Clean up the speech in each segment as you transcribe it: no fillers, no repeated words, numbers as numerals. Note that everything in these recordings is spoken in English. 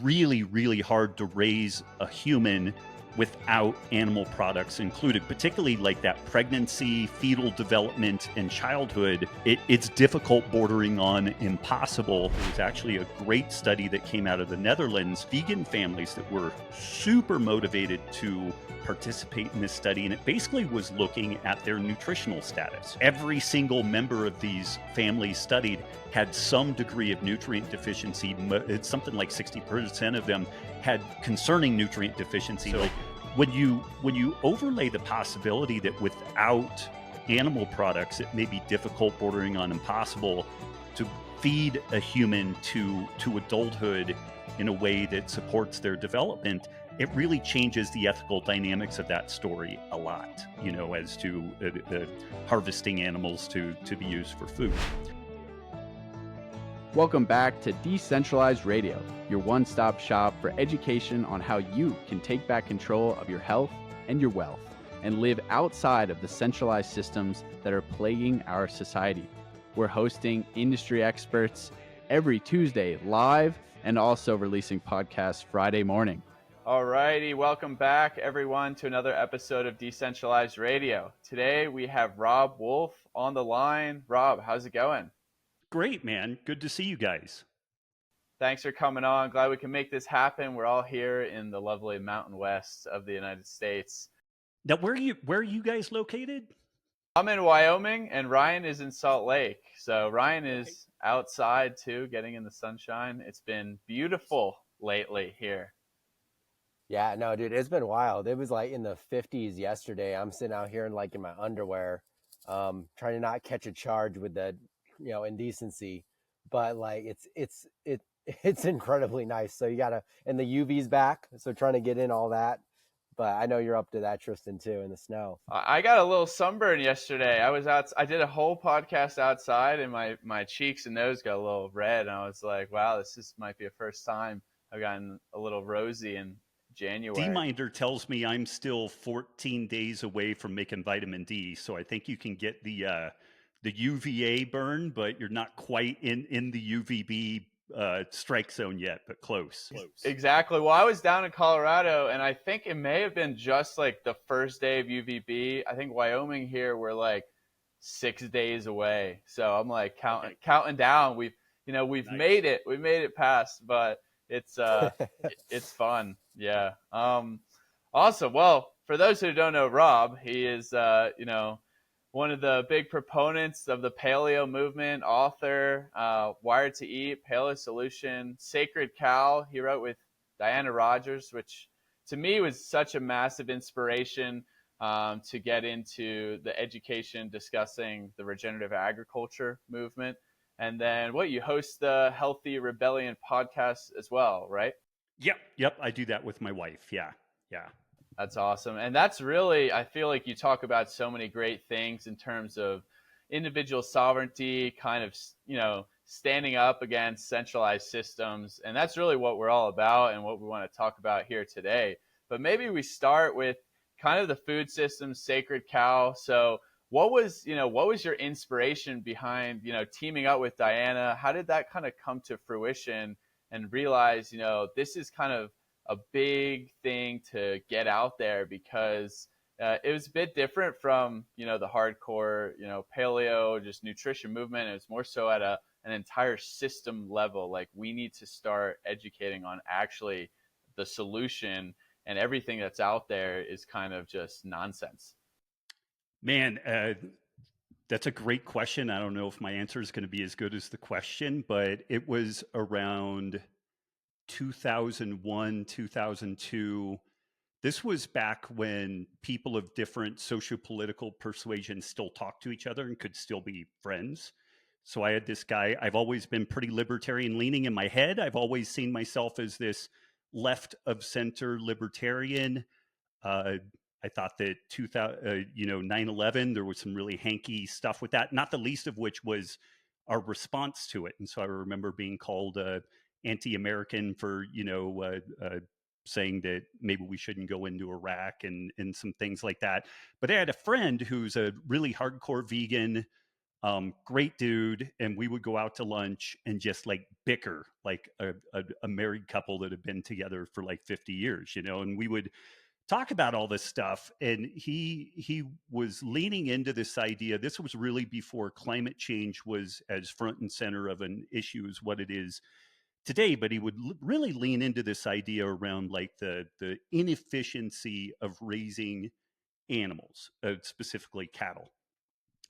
really, really hard to raise a human without animal products included, particularly like that pregnancy, fetal development, and childhood. It's difficult, bordering on impossible. There was actually a great study that came out of the Netherlands, vegan families that were super motivated to participate in this study, and it basically was looking at their nutritional status. Every single member of these families studied had some degree of nutrient deficiency. It's something like 60% of them had concerning nutrient deficiency. So when you overlay the possibility that without animal products, it may be difficult, bordering on impossible, to feed a human to adulthood in a way that supports their development, it really changes the ethical dynamics of that story a lot, as to harvesting animals to be used for food. Welcome back to Decentralized Radio, your one-stop shop for education on how you can take back control of your health and your wealth and live outside of the centralized systems that are plaguing our society. We're hosting industry experts every Tuesday live and also releasing podcasts Friday morning. All righty, welcome back everyone to another episode of Decentralized Radio. Today we have Robb Wolf on the line. Robb, how's it going? Great, man. Good to see you guys. Thanks for coming on. Glad we can make this happen. We're all here in the lovely Mountain West of the United States. Now, where are you guys located? I'm in Wyoming and Ryan is in Salt Lake. So Ryan is outside too, getting in the sunshine. It's been beautiful lately here. Yeah, no, dude, it's been wild. It was like in the 50s yesterday. I'm sitting out here in my underwear, trying to not catch a charge with the, indecency, but like it's incredibly nice. So and the UV's back, so trying to get in all that. But I know you're up to that, Tristan, too, in the snow. I got a little sunburn yesterday. I did a whole podcast outside, and my cheeks and nose got a little red. And I was like, wow, this might be a first time I've gotten a little rosy in January. D-Minder tells me I'm still 14 days away from making vitamin D, so I think you can get the UVA burn, but you're not quite in the UVB strike zone yet, but close. Exactly. Well, I was down in Colorado, and I think it may have been just like the first day of UVB. I think Wyoming here, we're like 6 days away. So I'm like counting down. We've nice. made it. We made it past, but it's it's fun. Yeah. Awesome. Well, for those who don't know Robb, he is one of the big proponents of the Paleo movement, author, Wired to Eat, Paleo Solution, Sacred Cow. He wrote with Diana Rogers, which to me was such a massive inspiration to get into the education discussing the regenerative agriculture movement. And then you host the Healthy Rebellion podcast as well, right? Yep. I do that with my wife. Yeah. That's awesome. And that's really, I feel like you talk about so many great things in terms of individual sovereignty, kind of, standing up against centralized systems. And that's really what we're all about and what we want to talk about here today. But maybe we start with kind of the food system, Sacred Cow. So what was your inspiration behind, teaming up with Diana? How did that kind of come to fruition and realize, this is kind of a big thing to get out there, because it was a bit different from, the hardcore, paleo, just nutrition movement. It was more so at an entire system level. Like, we need to start educating on actually the solution, and everything that's out there is kind of just nonsense. Man, that's a great question. I don't know if my answer is going to be as good as the question, but it was around 2001, 2002. This was back when people of different socio-political persuasions still talked to each other and could still be friends. So I had this guy. I've always been pretty libertarian leaning in my head. I've always seen myself as this left of center libertarian. I thought that 9/11, there was some really hanky stuff with that, not the least of which was our response to it. And so I remember being called anti-American for, saying that maybe we shouldn't go into Iraq and some things like that. But I had a friend who's a really hardcore vegan, Great dude. And we would go out to lunch and just like bicker like a married couple that had been together for like 50 years, you know, and we would talk about all this stuff. And he was leaning into this idea. This was really before climate change was as front and center of an issue as what it is today, but he would really lean into this idea around like the inefficiency of raising animals, specifically cattle.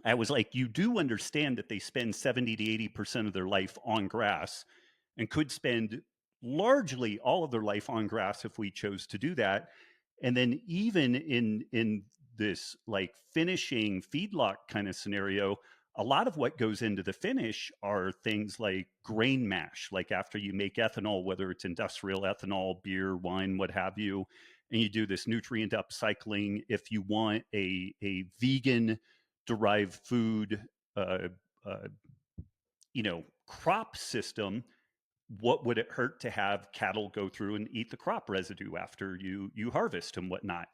I was like, you do understand that they spend 70 to 80% of their life on grass and could spend largely all of their life on grass if we chose to do that. And then even in this like finishing feedlot kind of scenario, a lot of what goes into the finish are things like grain mash, like after you make ethanol, whether it's industrial ethanol, beer, wine, what have you, and you do this nutrient upcycling. If you want a vegan derived food, uh, uh, crop system, what would it hurt to have cattle go through and eat the crop residue after you harvest and whatnot?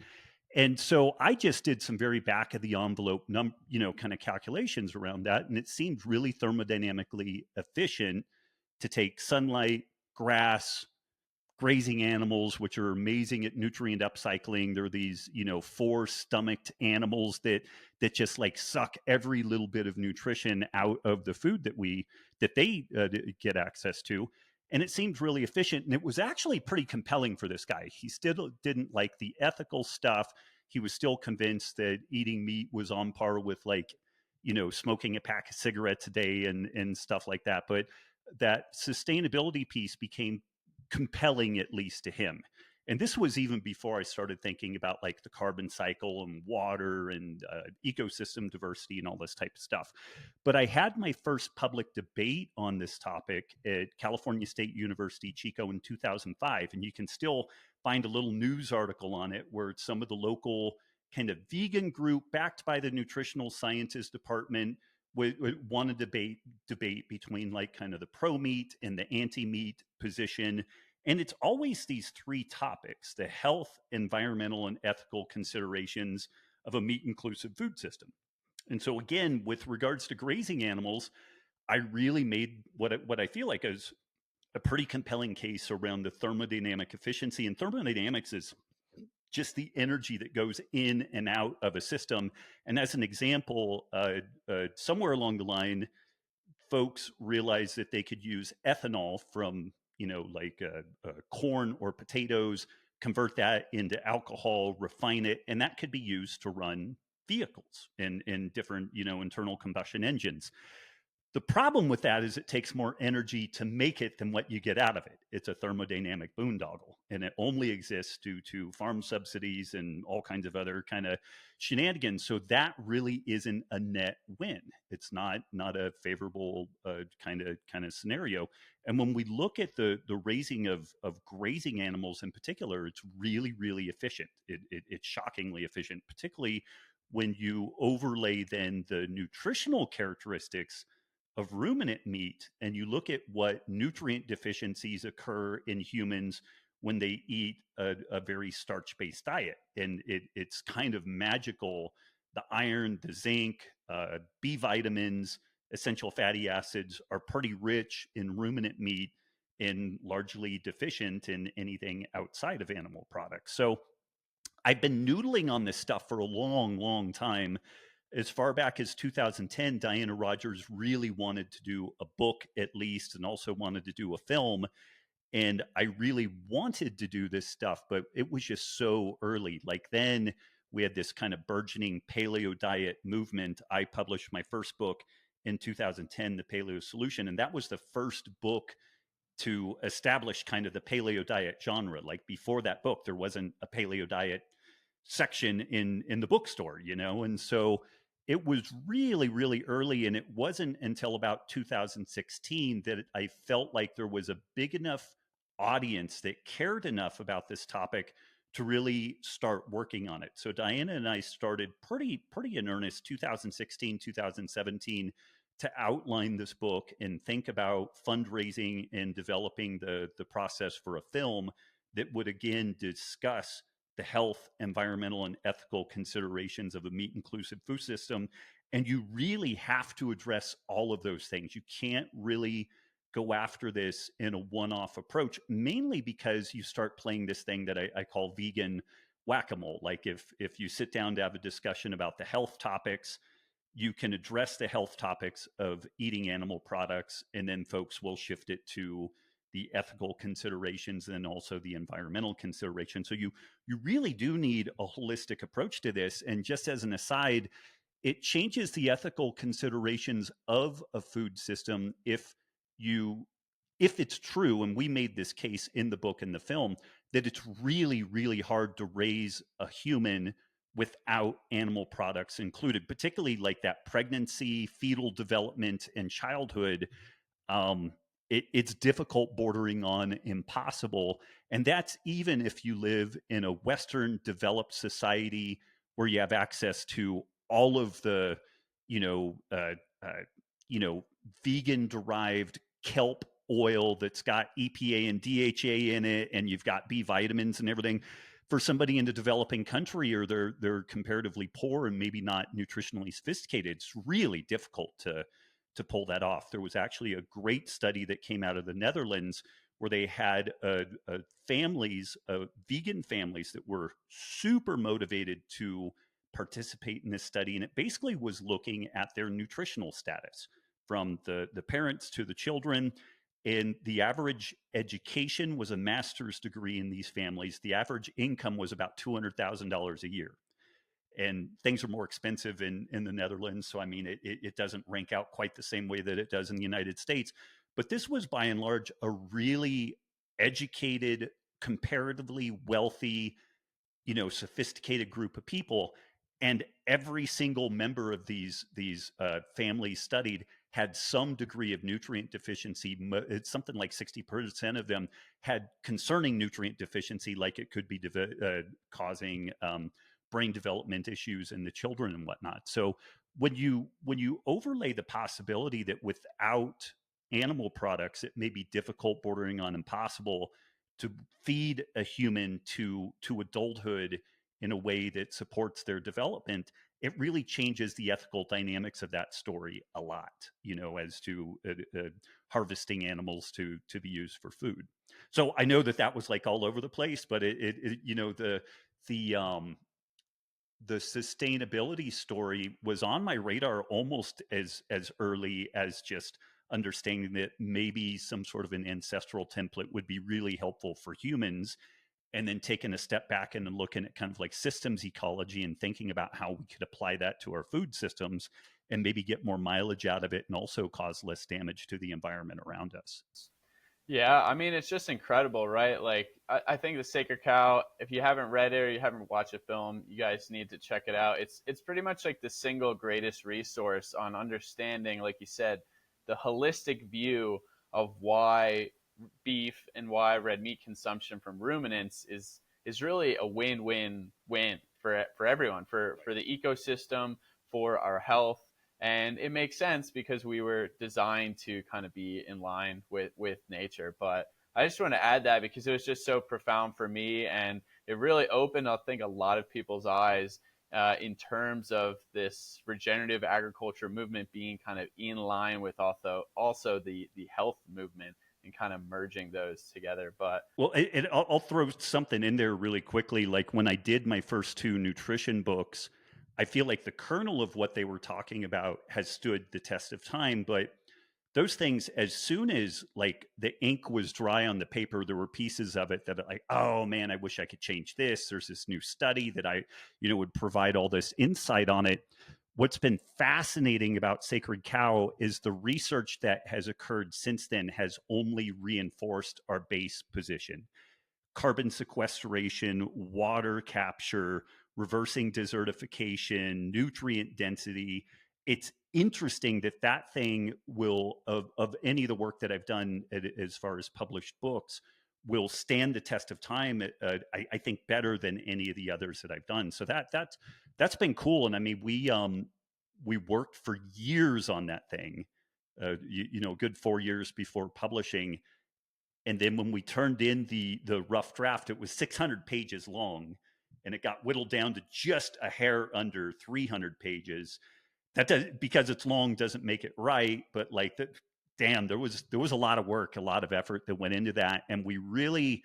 And so I just did some very back of the envelope kind of calculations around that, and it seemed really thermodynamically efficient to take sunlight, grass, grazing animals, which are amazing at nutrient upcycling. They're these, four-stomached animals that just like suck every little bit of nutrition out of the food that they get access to. And it seemed really efficient. And it was actually pretty compelling for this guy. He still didn't like the ethical stuff. He was still convinced that eating meat was on par with like, smoking a pack of cigarettes a day and stuff like that. But that sustainability piece became compelling, at least to him. And this was even before I started thinking about like the carbon cycle and water and ecosystem diversity and all this type of stuff. But I had my first public debate on this topic at California State University, Chico, in 2005. And you can still find a little news article on it where some of the local kind of vegan group backed by the nutritional sciences department would want to debate between like kind of the pro meat and the anti meat position. And it's always these three topics: the health, environmental, and ethical considerations of a meat inclusive food system. And so, again, with regards to grazing animals, I really made what I feel like is a pretty compelling case around the thermodynamic efficiency. And thermodynamics is just the energy that goes in and out of a system. And as an example, somewhere along the line, folks realized that they could use ethanol from, corn or potatoes, convert that into alcohol, refine it, and that could be used to run vehicles in different, internal combustion engines. The problem with that is it takes more energy to make it than what you get out of it. It's a thermodynamic boondoggle, and it only exists due to farm subsidies and all kinds of other kind of shenanigans. So that really isn't a net win. It's not a favorable kind of scenario. And when we look at the raising of grazing animals in particular, it's really, really efficient. It's shockingly efficient, particularly when you overlay then the nutritional characteristics of ruminant meat, and you look at what nutrient deficiencies occur in humans when they eat a very starch-based diet. And it's kind of magical. The iron, the zinc, B vitamins, essential fatty acids are pretty rich in ruminant meat and largely deficient in anything outside of animal products. So I've been noodling on this stuff for a long, long time. As far back as 2010, Diana Rogers really wanted to do a book at least, and also wanted to do a film. And I really wanted to do this stuff, but it was just so early. Like then we had this kind of burgeoning paleo diet movement. I published my first book in 2010, The Paleo Solution. And that was the first book to establish kind of the paleo diet genre. Like before that book, there wasn't a paleo diet section in the bookstore, and so it was really, really early. And it wasn't until about 2016 that I felt like there was a big enough audience that cared enough about this topic to really start working on it. So Diana and I started pretty in earnest 2016, 2017 to outline this book and think about fundraising and developing the process for a film that would again discuss the health, environmental, and ethical considerations of a meat inclusive food system. And you really have to address all of those things. You can't really go after this in a one-off approach, mainly because you start playing this thing that I call vegan whack-a-mole. Like if you sit down to have a discussion about the health topics, you can address the health topics of eating animal products, and then folks will shift it to the ethical considerations and also the environmental considerations. So you really do need a holistic approach to this. And just as an aside, it changes the ethical considerations of a food system if it's true, and we made this case in the book and the film, that it's really, really hard to raise a human without animal products included, particularly like that pregnancy, fetal development, and childhood. um, it's difficult, bordering on impossible. And that's even if you live in a Western developed society where you have access to all of the, you know, uh, uh, vegan derived kelp oil that's got EPA and DHA in it, and you've got B vitamins and everything. For somebody in a developing country, or they're comparatively poor and maybe not nutritionally sophisticated, it's really difficult to pull that off. There was actually a great study that came out of the Netherlands where they had families, vegan families, that were super motivated to participate in this study. And it basically was looking at their nutritional status from the parents to the children. And the average education was a master's degree in these families. The average income was about $200,000 a year, and things are more expensive in the Netherlands. So, I mean, it doesn't rank out quite the same way that it does in the United States. But this was by and large a really educated, comparatively wealthy, sophisticated group of people. And every single member of these families studied had some degree of nutrient deficiency. It's something like 60% of them had concerning nutrient deficiency, like it could be causing brain development issues in the children and whatnot. So when you overlay the possibility that without animal products, it may be difficult, bordering on impossible, to feed a human to adulthood in a way that supports their development, it really changes the ethical dynamics of that story a lot, as to harvesting animals to be used for food. So I know that was like all over the place, but the the sustainability story was on my radar almost as early as just understanding that maybe some sort of an ancestral template would be really helpful for humans, and then taking a step back and looking at kind of like systems ecology and thinking about how we could apply that to our food systems and maybe get more mileage out of it and also cause less damage to the environment around us. Yeah, I mean, it's just incredible, right? Like, I think The Sacred Cow, if you haven't read it or you haven't watched a film, you guys need to check it out. It's pretty much like the single greatest resource on understanding, like you said, the holistic view of why beef and why red meat consumption from ruminants is really a win-win-win for everyone, for the ecosystem, for our health. And it makes sense because we were designed to kind of be in line with nature. But I just want to add that because it was just so profound for me, and it really opened, I think, a lot of people's eyes in terms of this regenerative agriculture movement being kind of in line with also the health movement, and kind of merging those together. But well, I'll throw something in there really quickly. Like when I did my first two nutrition books, I feel like the kernel of what they were talking about has stood the test of time. But those things, as soon as like the ink was dry on the paper, there were pieces of it that like, oh man, I wish I could change this. There's this new study that would provide all this insight on it. What's been fascinating about Sacred Cow is the research that has occurred since then has only reinforced our base position: carbon sequestration, water capture, reversing desertification, nutrient density. It's interesting that thing will, of any of the work that I've done as far as published books, will stand the test of time. I think better than any of the others that I've done. So that's been cool. And I mean, we worked for years on that thing. Good 4 years before publishing. And then when we turned in the rough draft, it was 600 pages long, and it got whittled down to just a hair under 300 pages. that does, because it's long doesn't make it right, but like that, damn, there was a lot of work, a lot of effort that went into that, and we really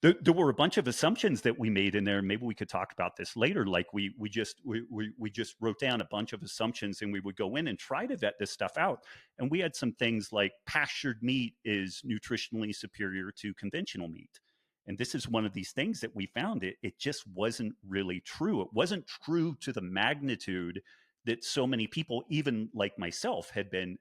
there were a bunch of assumptions that we made in there. Maybe we could talk about this later. Like we just wrote down a bunch of assumptions, and we would go in and try to vet this stuff out. And we had some things like pastured meat is nutritionally superior to conventional meat. And this is one of these things that we found it just wasn't really true. It wasn't true to the magnitude that so many people, even like myself, had been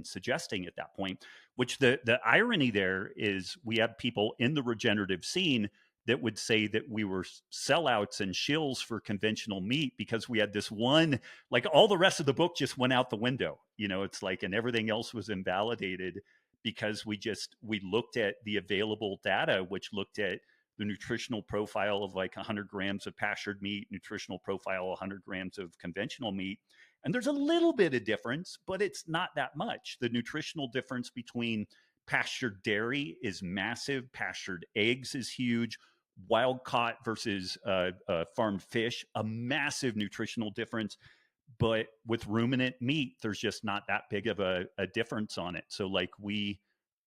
suggesting at that point. Which the irony there is, we have people in the regenerative scene that would say that we were sellouts and shills for conventional meat because we had this one, like all the rest of the book just went out the window. It's like, and everything else was invalidated because we looked at the available data, which looked at the nutritional profile of like 100 grams of pastured meat, nutritional profile 100 grams of conventional meat. And there's a little bit of difference, but it's not that much. The nutritional difference between pastured dairy is massive. Pastured eggs is huge. Wild caught versus farmed fish, a massive nutritional difference. But with ruminant meat, there's just not that big of a difference on it. So like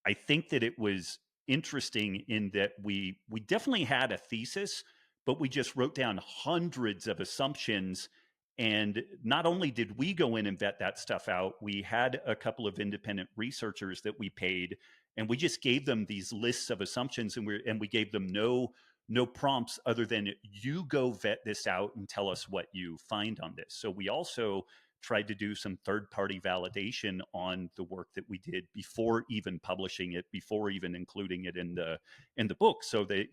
I think that it was interesting in that we definitely had a thesis, but we just wrote down hundreds of assumptions. And not only did we go in and vet that stuff out, we had a couple of independent researchers that we paid, and we just gave them these lists of assumptions, and we gave them no prompts other than, you go vet this out and tell us what you find on this. So we also tried to do some third-party validation on the work that we did before even publishing it, before even including it in the book, so that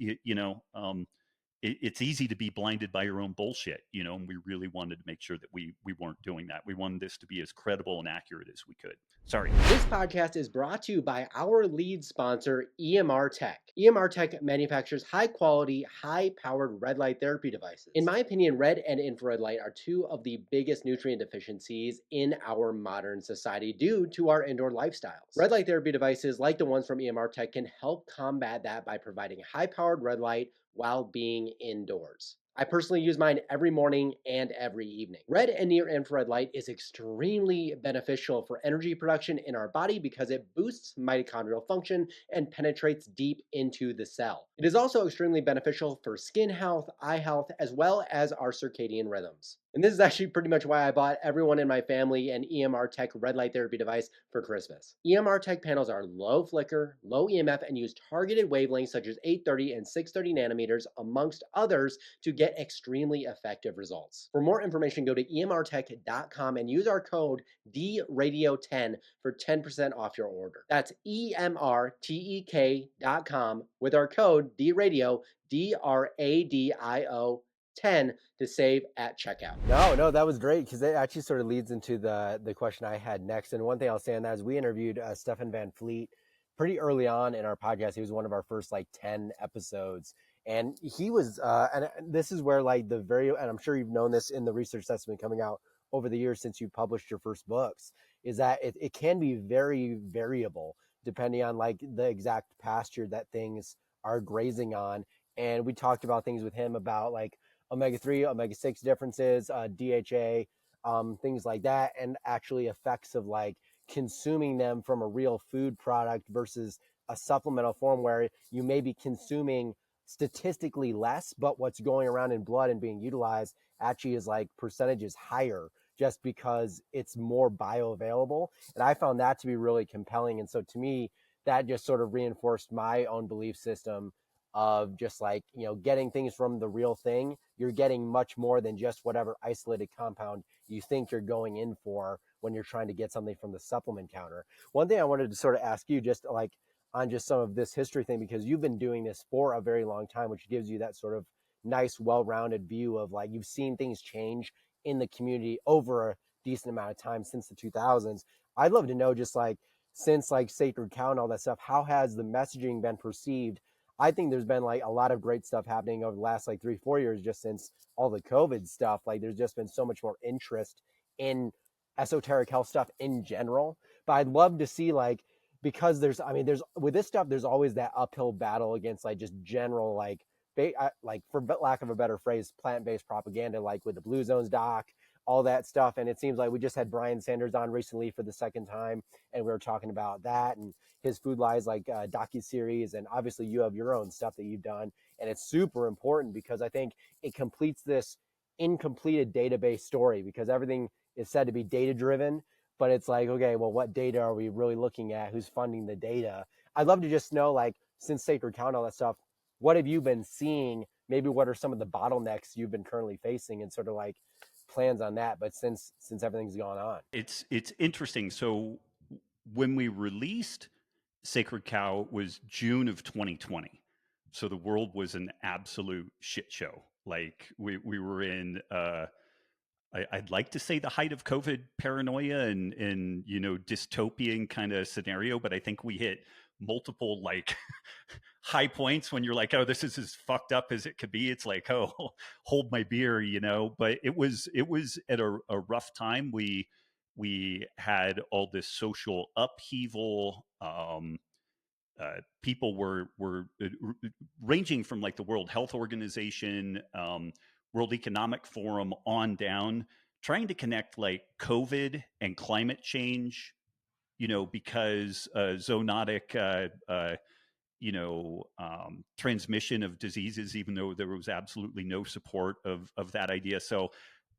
it's easy to be blinded by your own bullshit, and we really wanted to make sure that we weren't doing that. We wanted this to be as credible and accurate as we could. Sorry. This podcast is brought to you by our lead sponsor, EMRtek. EMRtek manufactures high-quality, high-powered red light therapy devices. In my opinion, red and infrared light are two of the biggest nutrient deficiencies in our modern society due to our indoor lifestyles. Red light therapy devices, like the ones from EMRtek, can help combat that by providing high-powered red light while being indoors. I personally use mine every morning and every evening. Red and near infrared light is extremely beneficial for energy production in our body because it boosts mitochondrial function and penetrates deep into the cell. It is also extremely beneficial for skin health, eye health, as well as our circadian rhythms. And this is actually pretty much why I bought everyone in my family an EMRtek red light therapy device for Christmas. EMRtek panels are low flicker, low EMF, and use targeted wavelengths such as 830 and 630 nanometers, amongst others, to get extremely effective results. For more information, go to emrtek.com and use our code DRadio10 for 10% off your order. That's emrtek.com with our code DRadio, DRADIO 10 to save at checkout. No, that was great, because it actually sort of leads into the question I had next. And one thing I'll say on that is, we interviewed Stefan Van Fleet pretty early on in our podcast. He was one of our first 10 episodes. And he was, and this is where and I'm sure you've known this in the research that's been coming out over the years since you published your first books, is that it can be very variable depending on the exact pasture that things are grazing on. And we talked about things with him about omega-3, omega-6 differences, DHA, things like that, and actually effects of consuming them from a real food product versus a supplemental form where you may be consuming statistically less, but what's going around in blood and being utilized actually is percentages higher, just because it's more bioavailable. And I found that to be really compelling. And so to me, that just sort of reinforced my own belief system of just getting things from the real thing. You're getting much more than just whatever isolated compound you think you're going in for when you're trying to get something from the supplement counter. One thing I wanted to sort of ask you, just on just some of this history thing, because you've been doing this for a very long time, which gives you that sort of nice, well-rounded view of you've seen things change in the community over a decent amount of time since the 2000s. I'd love to know, just since Sacred Cow and all that stuff, how has the messaging been perceived? I think there's been a lot of great stuff happening over the last 3-4 years, just since all the COVID stuff. There's just been so much more interest in esoteric health stuff in general. But I'd love to see because there's with this stuff, there's always that uphill battle against just general for lack of a better phrase, plant-based propaganda, with the Blue Zones doc, all that stuff. And it seems like we just had Brian Sanders on recently for the second time, and we were talking about that and his Food Lies like docuseries. And obviously you have your own stuff that you've done, and it's super important because I think it completes this incompleted database story, because everything is said to be data driven, but it's like, okay, well, what data are we really looking at? Who's funding the data? I'd love to just know, like, since Sacred Cow and all that stuff, what have you been seeing? Maybe what are some of the bottlenecks you've been currently facing, and sort of like plans on that? But since everything's gone on, It's interesting. So when we released Sacred Cow was June of 2020. So the world was an absolute shit show. Like we were in I'd like to say the height of COVID paranoia and you know, dystopian kind of scenario, but I think we hit multiple like high points when you're like, oh, this is as fucked up as it could be. It's like, oh, hold my beer, you know. But it was at a rough time. We had all this social upheaval. People were ranging from like the World Health Organization, World Economic Forum on down, trying to connect like COVID and climate change, you know, because zoonotic, transmission of diseases, even though there was absolutely no support of that idea. So,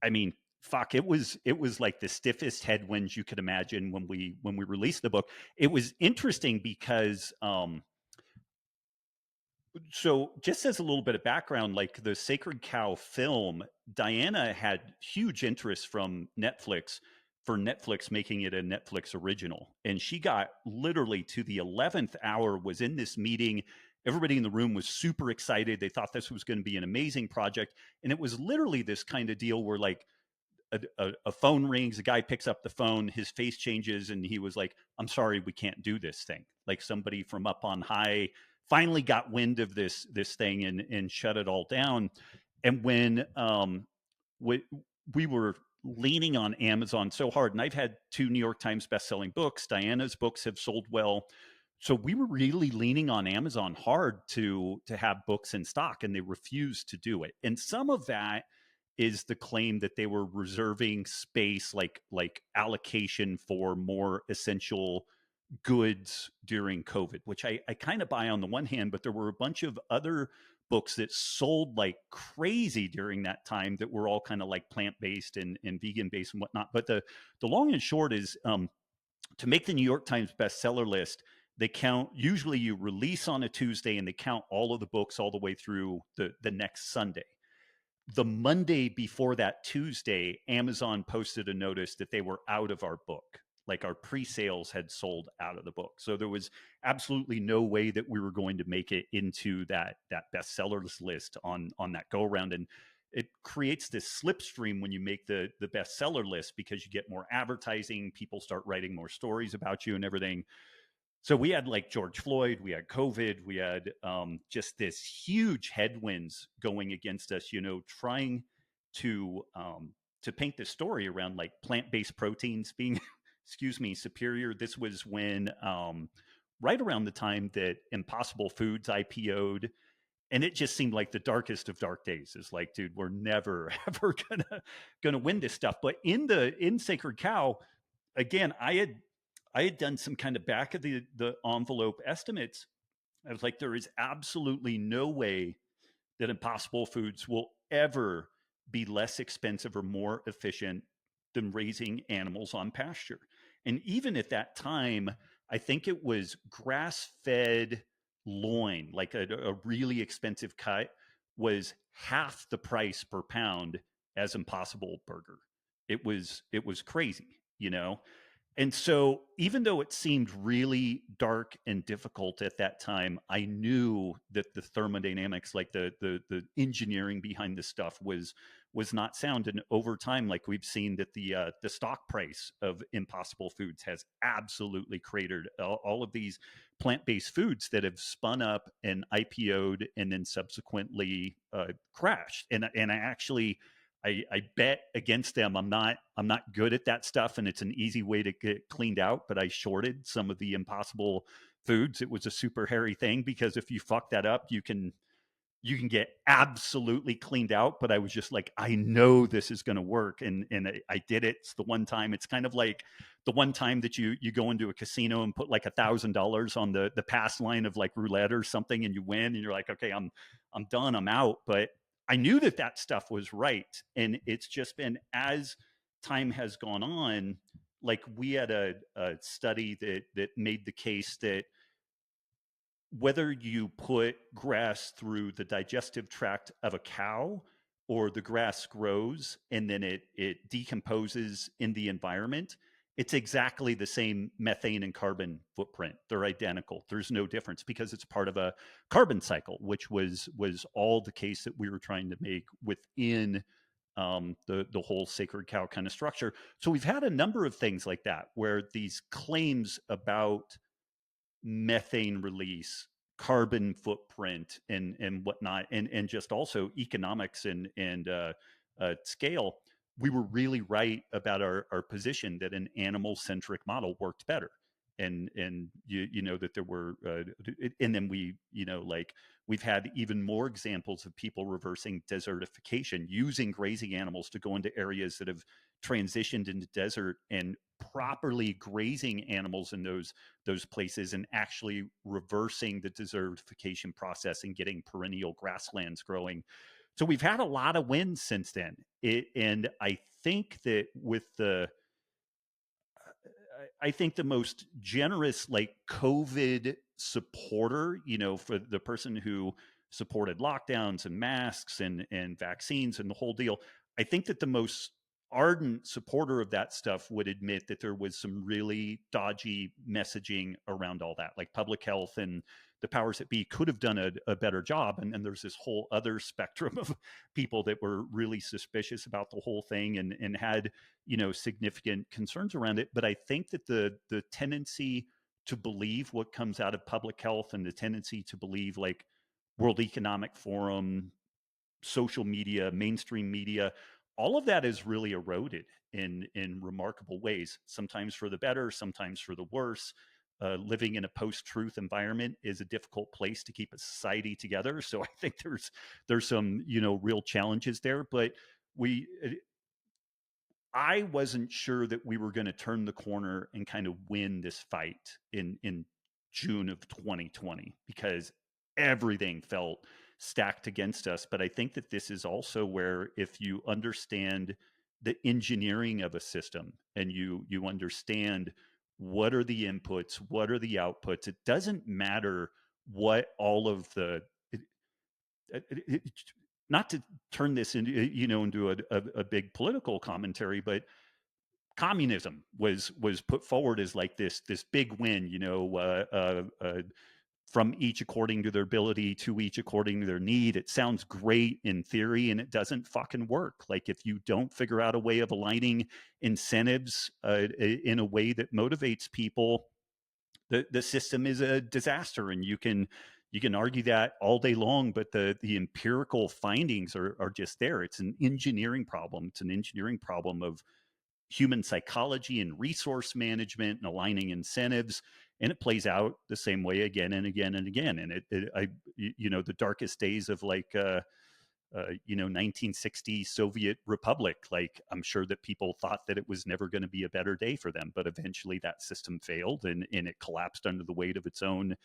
I mean, fuck, it was like the stiffest headwinds you could imagine when we released the book. It was interesting because so just as a little bit of background, like the Sacred Cow film, Diana had huge interest from Netflix for Netflix making it a Netflix original. And she got literally to the 11th hour, was in this meeting. Everybody in the room was super excited. They thought this was going to be an amazing project. And it was literally this kind of deal where like a phone rings, a guy picks up the phone, his face changes, and he was like, I'm sorry, we can't do this thing. Like somebody from up on high finally got wind of this thing and shut it all down. And when we were leaning on Amazon so hard, and I've had 2 New York Times bestselling books, Diana's books have sold well. So we were really leaning on Amazon hard to have books in stock, and they refused to do it. And some of that is the claim that they were reserving space, like allocation for more essential goods during COVID, which I kind of buy on the one hand, but there were a bunch of other books that sold like crazy during that time that were all kind of like plant-based and vegan based and whatnot. But the long and short is to make the New York Times bestseller list, they count, usually you release on a Tuesday and they count all of the books all the way through the next Sunday. The Monday before that Tuesday, Amazon posted a notice that they were out of our book. Like our pre-sales had sold out of the book. So there was absolutely no way that we were going to make it into that bestsellers list on that go around. And it creates this slipstream when you make the bestseller list, because you get more advertising, people start writing more stories about you and everything. So we had like George Floyd, we had COVID, we had just this huge headwinds going against us, you know, trying to paint this story around like plant-based proteins being, excuse me, superior. This was when right around the time that Impossible Foods IPO'd, and it just seemed like the darkest of dark days. Is like, dude, we're never ever gonna win this stuff. But in Sacred Cow, again, I had done some kind of back of the envelope estimates. I was like, there is absolutely no way that Impossible Foods will ever be less expensive or more efficient than raising animals on pasture. And even at that time, I think it was grass fed loin, like a really expensive cut, was half the price per pound as Impossible Burger. It was crazy, you know? And so, even though it seemed really dark and difficult at that time, I knew that the thermodynamics, like the engineering behind this stuff, was not sound. And over time, like we've seen that the stock price of Impossible Foods has absolutely cratered. All of these plant-based foods that have spun up and IPO'd and then subsequently crashed. And I actually I bet against them. I'm not good at that stuff, and it's an easy way to get cleaned out. But I shorted some of the Impossible Foods. It was a super hairy thing, because if you fuck that up, you can you can get absolutely cleaned out. But I was just like, I know this is going to work. And I did it. It's the one time. It's kind of like the one time that you go into a casino and put like $1,000 on the pass line of like roulette or something, and you win, and you're like, okay, I'm done, I'm out. But I knew that that stuff was right. And it's just been, as time has gone on, like we had a study that made the case that whether you put grass through the digestive tract of a cow, or the grass grows and then it decomposes in the environment, it's exactly the same methane and carbon footprint. They're identical. There's no difference, because it's part of a carbon cycle, which was all the case that we were trying to make within the whole sacred cow kind of structure. So we've had a number of things like that, where these claims about methane release, carbon footprint, and whatnot, and just also economics and scale, we were really right about our position that an animal centric model worked better. And you know that there were and then we, like, we've had even more examples of people reversing desertification, using grazing animals to go into areas that have transitioned into desert, and properly grazing animals in those places, and actually reversing the desertification process and getting perennial grasslands growing. So we've had a lot of wins since then. And I think that I think the most generous, like, COVID supporter, for the person who supported lockdowns and masks and vaccines and the whole deal, I think that the most ardent supporter of that stuff would admit that there was some really dodgy messaging around all that. Like, public health and the powers that be could have done a better job. And then there's this whole other spectrum of people that were really suspicious about the whole thing, and had, significant concerns around it. But I think that the tendency to believe what comes out of public health, and the tendency to believe, like, World Economic Forum, social media, mainstream media, all of that is really eroded in remarkable ways, sometimes for the better, sometimes for the worse. Living in a post-truth environment is a difficult place to keep a society together. So I think there's some, real challenges there. But we I wasn't sure that we were going to turn the corner and kind of win this fight in June of 2020, because everything felt stacked against us. But I think that this is also where, if you understand the engineering of a system, and you understand what are the inputs, what are the outputs, it doesn't matter what all of the it, not to turn this into, into a big political commentary, but communism was put forward as like this big win, from each according to their ability, to each according to their need. It sounds great in theory, and it doesn't fucking work. Like, if you don't figure out a way of aligning incentives in a way that motivates people, the system is a disaster. And you can argue that all day long, but the empirical findings are just there. It's an engineering problem. It's an engineering problem of human psychology and resource management and aligning incentives. And it plays out the same way again and again and again. And the darkest days of, like, 1960 Soviet Republic, like, I'm sure that people thought that it was never going to be a better day for them, but eventually that system failed, and it collapsed under the weight of its own,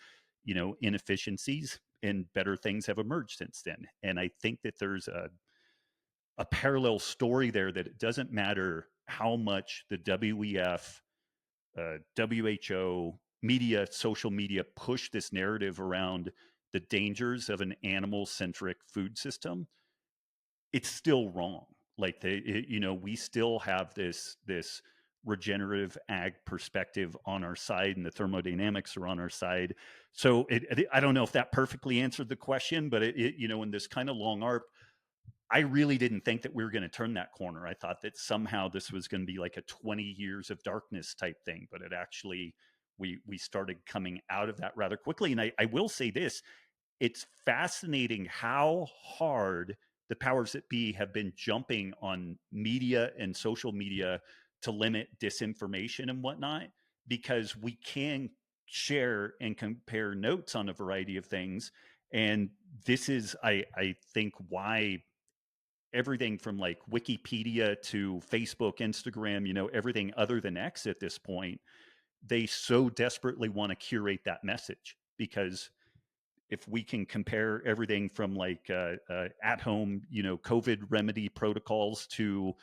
inefficiencies, and better things have emerged since then. And I think that there's a parallel story there, that it doesn't matter how much the WEF, WHO, media, social media push this narrative around the dangers of an animal centric food system, it's still wrong. Like, we still have this regenerative ag perspective on our side, and the thermodynamics are on our side. So I don't know if that perfectly answered the question, but in this kind of long arc, I really didn't think that we were going to turn that corner. I thought that somehow this was going to be like a 20 years of darkness type thing, but it actually, we started coming out of that rather quickly. And I will say this, it's fascinating how hard the powers that be have been jumping on media and social media to limit disinformation and whatnot, because we can share and compare notes on a variety of things. And this is, I think, why everything from like Wikipedia to Facebook, Instagram, everything other than X at this point, they so desperately want to curate that message, because if we can compare everything from like at home, COVID remedy protocols to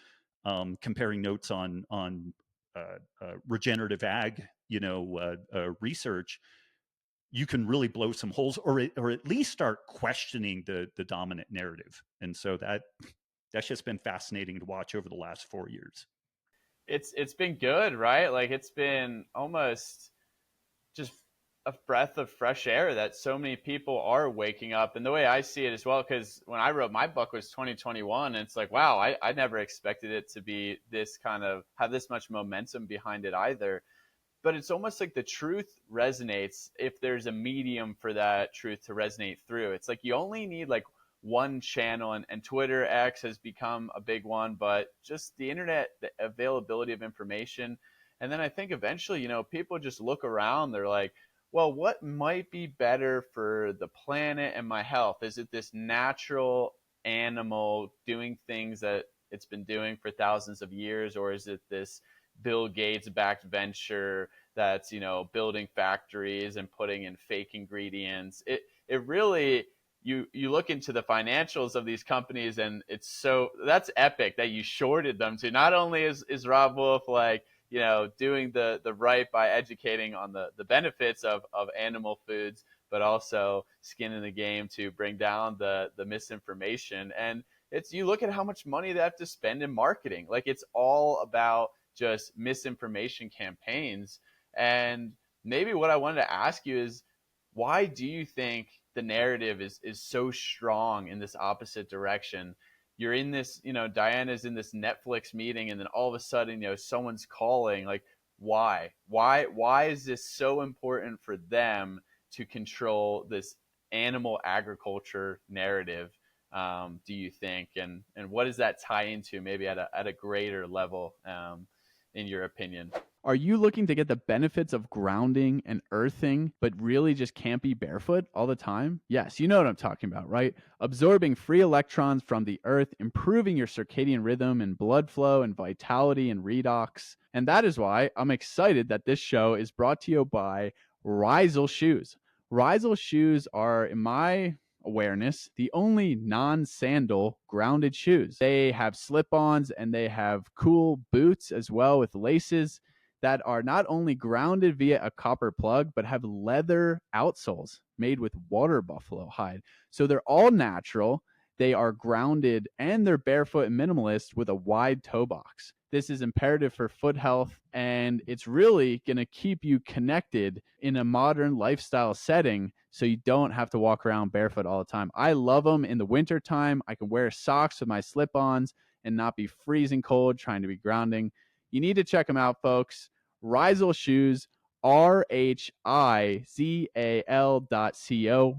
comparing notes on regenerative ag, research, you can really blow some holes, or at least start questioning the dominant narrative. And so that's just been fascinating to watch over the last 4 years. It's been good, right? Like it's been almost just a breath of fresh air that so many people are waking up. And the way I see it as well, because when I wrote my book was 2021, and it's like, wow, I never expected it to be this kind of have this much momentum behind it either. But it's almost like the truth resonates if there's a medium for that truth to resonate through. It's like you only need like one channel, and Twitter X has become a big one, but just the internet, the availability of information. And then I think eventually, people just look around, they're like, well, what might be better for the planet and my health? Is it this natural animal doing things that it's been doing for thousands of years, or is it this Bill Gates backed venture that's, building factories and putting in fake ingredients? It really, you look into the financials of these companies, and that's epic that you shorted them to. Not only is Robb Wolf like, doing the right by educating on the benefits of animal foods, but also skin in the game to bring down the misinformation. And you look at how much money they have to spend in marketing. Like it's all about just misinformation campaigns. And maybe what I wanted to ask you is, why do you think the narrative is so strong in this opposite direction? You're in this, Diana's in this Netflix meeting, and then all of a sudden, someone's calling. Like, why is this so important for them to control this animal agriculture narrative? Do you think, and what does that tie into maybe at a greater level, in your opinion? Are you looking to get the benefits of grounding and earthing, but really just can't be barefoot all the time? Yes, you know what I'm talking about, right? Absorbing free electrons from the earth, improving your circadian rhythm and blood flow and vitality and redox. And that is why I'm excited that this show is brought to you by Rhizal Shoes. Rhizal Shoes are, in my awareness, the only non-sandal grounded shoes. They have slip-ons and they have cool boots as well with laces that are not only grounded via a copper plug, but have leather outsoles made with water buffalo hide. So they're all natural. They are grounded and they're barefoot and minimalist with a wide toe box. This is imperative for foot health, and it's really going to keep you connected in a modern lifestyle setting so you don't have to walk around barefoot all the time. I love them in the wintertime. I can wear socks with my slip-ons and not be freezing cold trying to be grounding. You need to check them out, folks. Rhizal Shoes, RHIZAL.co.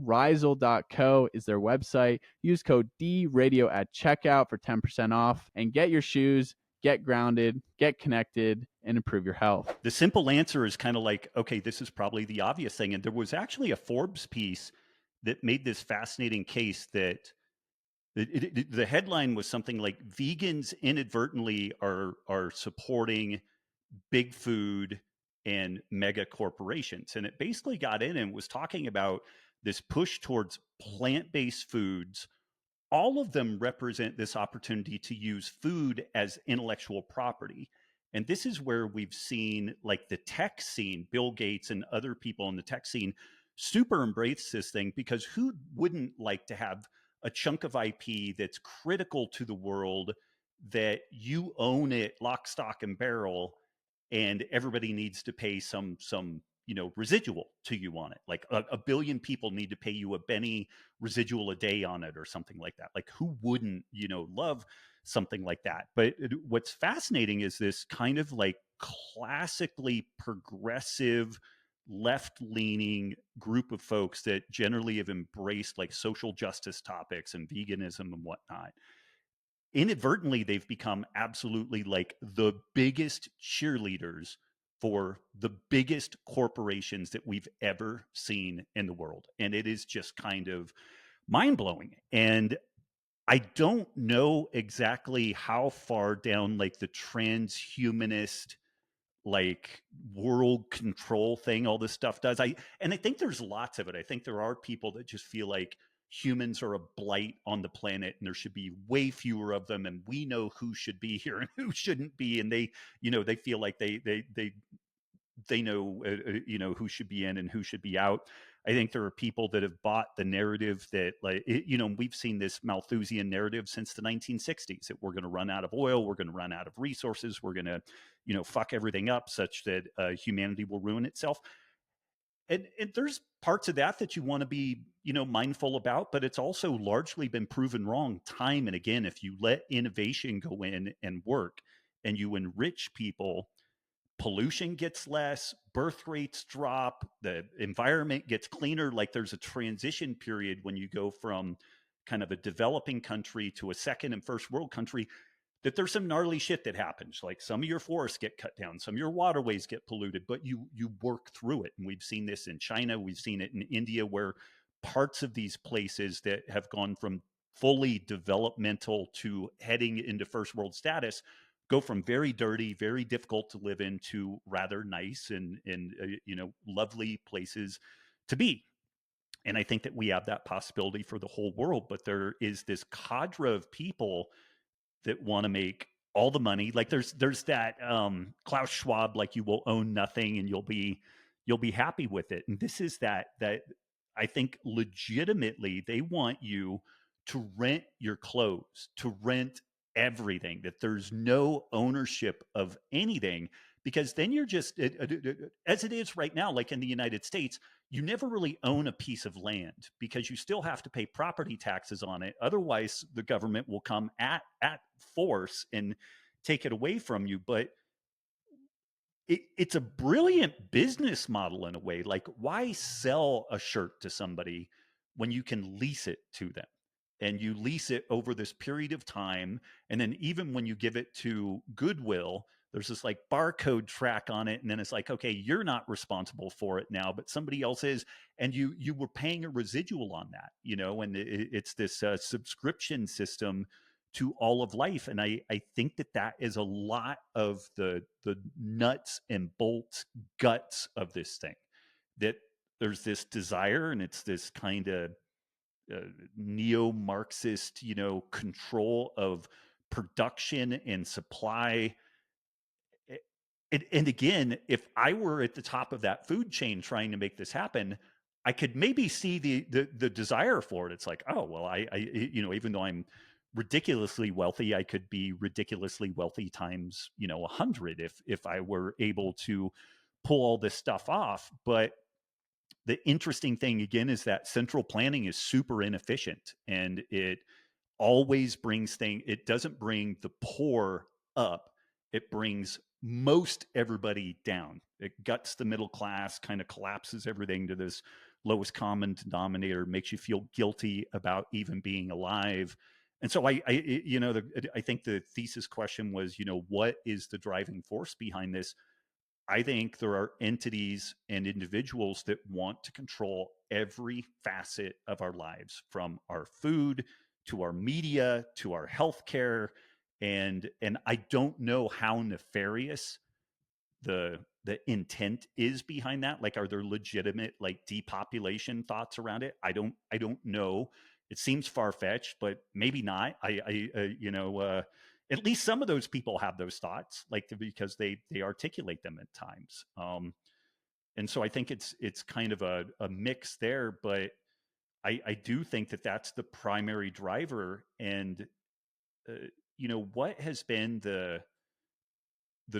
Rhizal.co is their website. Use code DRadio at checkout for 10% off and get your shoes, get grounded, get connected, and improve your health. The simple answer is kind of like, okay, this is probably the obvious thing. And there was actually a Forbes piece that made this fascinating case that the headline was something like vegans inadvertently are supporting big food and mega corporations. And it basically got in and was talking about this push towards plant-based foods. All of them represent this opportunity to use food as intellectual property. And this is where we've seen like the tech scene, Bill Gates and other people in the tech scene super embrace this thing, because who wouldn't like to have a chunk of IP that's critical to the world, that you own it lock, stock, and barrel, and everybody needs to pay some residual to you on it. Like a billion people need to pay you a penny residual a day on it or something like that. Like who wouldn't love something like that? But what's fascinating is this kind of like classically progressive left-leaning group of folks that generally have embraced like social justice topics and veganism and whatnot. Inadvertently, they've become absolutely like the biggest cheerleaders for the biggest corporations that we've ever seen in the world. And it is just kind of mind blowing. And I don't know exactly how far down like the transhumanist like world control thing all this stuff does. I think there's lots of it. I think there are people that just feel like humans are a blight on the planet and there should be way fewer of them and we know who should be here and who shouldn't be, and they they feel like they know who should be in and who should be out. I think there are people that have bought the narrative that we've seen this Malthusian narrative since the 1960s, that we're going to run out of oil, we're going to run out of resources, we're going to fuck everything up such that humanity will ruin itself. And there's parts of that you want to be mindful about, but it's also largely been proven wrong time and again. If you let innovation go in and work and you enrich people, pollution gets less, birth rates drop, the environment gets cleaner. Like there's a transition period when you go from kind of a developing country to a second and first world country, that there's some gnarly shit that happens. Like some of your forests get cut down, some of your waterways get polluted, but you work through it. And we've seen this in China, we've seen it in India, where parts of these places that have gone from fully developmental to heading into first world status go from very dirty, very difficult to live in to rather nice and lovely places to be. And I think that we have that possibility for the whole world. But there is this cadre of people that want to make all the money. Like there's that Klaus Schwab, like you will own nothing and you'll be happy with it. And this is that I think legitimately they want you to rent your clothes, to rent everything, that there's no ownership of anything, because then you're just as it is right now, like in the United States, you never really own a piece of land because you still have to pay property taxes on it. Otherwise, the government will come at force and take it away from you. But it's a brilliant business model in a way. Like, why sell a shirt to somebody when you can lease it to them? And you lease it over this period of time. And then even when you give it to Goodwill, there's this like barcode track on it. And then it's like, okay, you're not responsible for it now, but somebody else is. And you were paying a residual on that, and it's this subscription system to all of life. And I think that is a lot of the nuts and bolts guts of this thing, that there's this desire, and it's this kind of neo-Marxist, control of production and supply. And again, if I were at the top of that food chain trying to make this happen, I could maybe see the desire for it. It's like, oh, well, I even though I'm ridiculously wealthy, I could be ridiculously wealthy times 100 if I were able to pull all this stuff off. But the interesting thing again is that central planning is super inefficient, and it always brings it doesn't bring the poor up, it brings most everybody down. It guts the middle class, kind of collapses everything to this lowest common denominator, makes you feel guilty about even being alive. And so I think the thesis question was, what is the driving force behind this? I think there are entities and individuals that want to control every facet of our lives, from our food to our media to our healthcare. And I don't know how nefarious the intent is behind that. Like, are there legitimate like depopulation thoughts around it? I don't know. It seems far-fetched, but maybe not. At least some of those people have those thoughts, like, because they articulate them at times. And so I think it's kind of a mix there, but I do think that that's the primary driver. And what has been the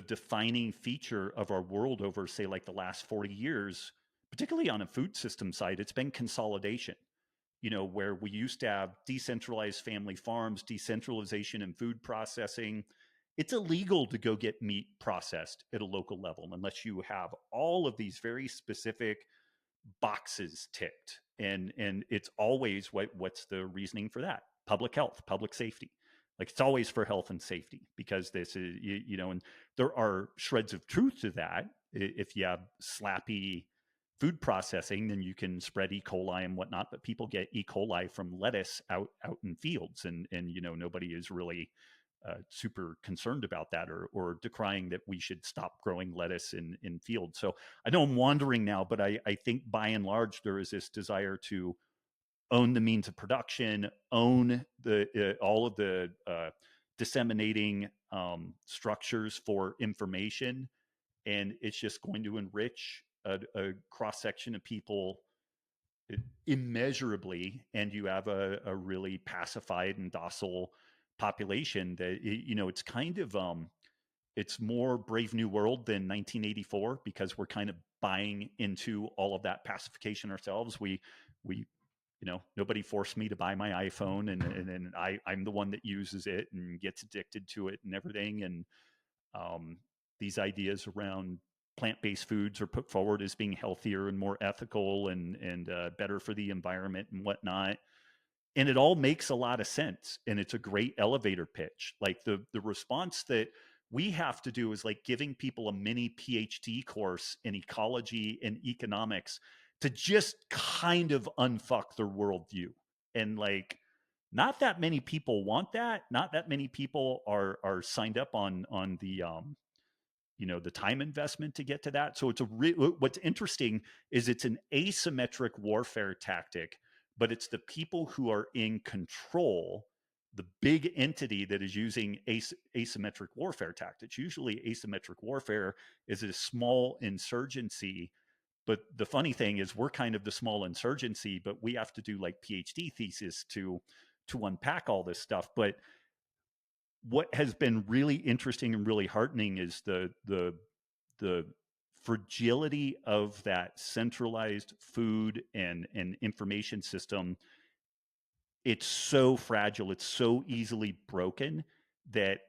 defining feature of our world over, say, like the last 40 years, particularly on a food system side? It's been consolidation. Where we used to have decentralized family farms, decentralization in food processing. It's illegal to go get meat processed at a local level unless you have all of these very specific boxes ticked. And it's always what's the reasoning for that? Public health, public safety. Like, it's always for health and safety, because this is, and there are shreds of truth to that. If you have slappy food processing, then you can spread E. coli and whatnot. But people get E. coli from lettuce out in fields, and nobody is really super concerned about that, or decrying that we should stop growing lettuce in fields. So I know I'm wandering now, but I think by and large there is this desire to own the means of production, own the all of the disseminating structures for information, and it's just going to enrich a cross section of people immeasurably, and you have a really pacified and docile population that it's kind of it's more Brave New World than 1984, because we're kind of buying into all of that pacification ourselves. We nobody forced me to buy my iPhone, and I'm the one that uses it and gets addicted to it and everything. And these ideas around plant-based foods are put forward as being healthier and more ethical and better for the environment and whatnot. And it all makes a lot of sense. And it's a great elevator pitch. Like the response that we have to do is like giving people a mini PhD course in ecology and economics to just kind of unfuck their worldview. And like, not that many people want that. Not that many people are signed up on the the time investment to get to that. So it's what's interesting is it's an asymmetric warfare tactic, but it's the people who are in control, the big entity that is using asymmetric warfare tactics. Usually asymmetric warfare is a small insurgency, but the funny thing is we're kind of the small insurgency, but we have to do like PhD thesis to unpack all this stuff. But what has been really interesting and really heartening is the fragility of that centralized food and information system. It's so fragile, it's so easily broken that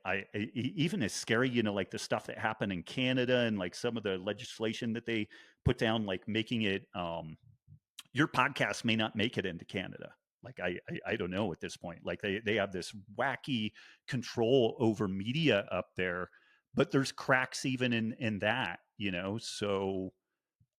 even as scary, like the stuff that happened in Canada and like some of the legislation that they put down, like making it your podcast may not make it into Canada. Like I don't know at this point. Like they have this wacky control over media up there, but there's cracks even in that, So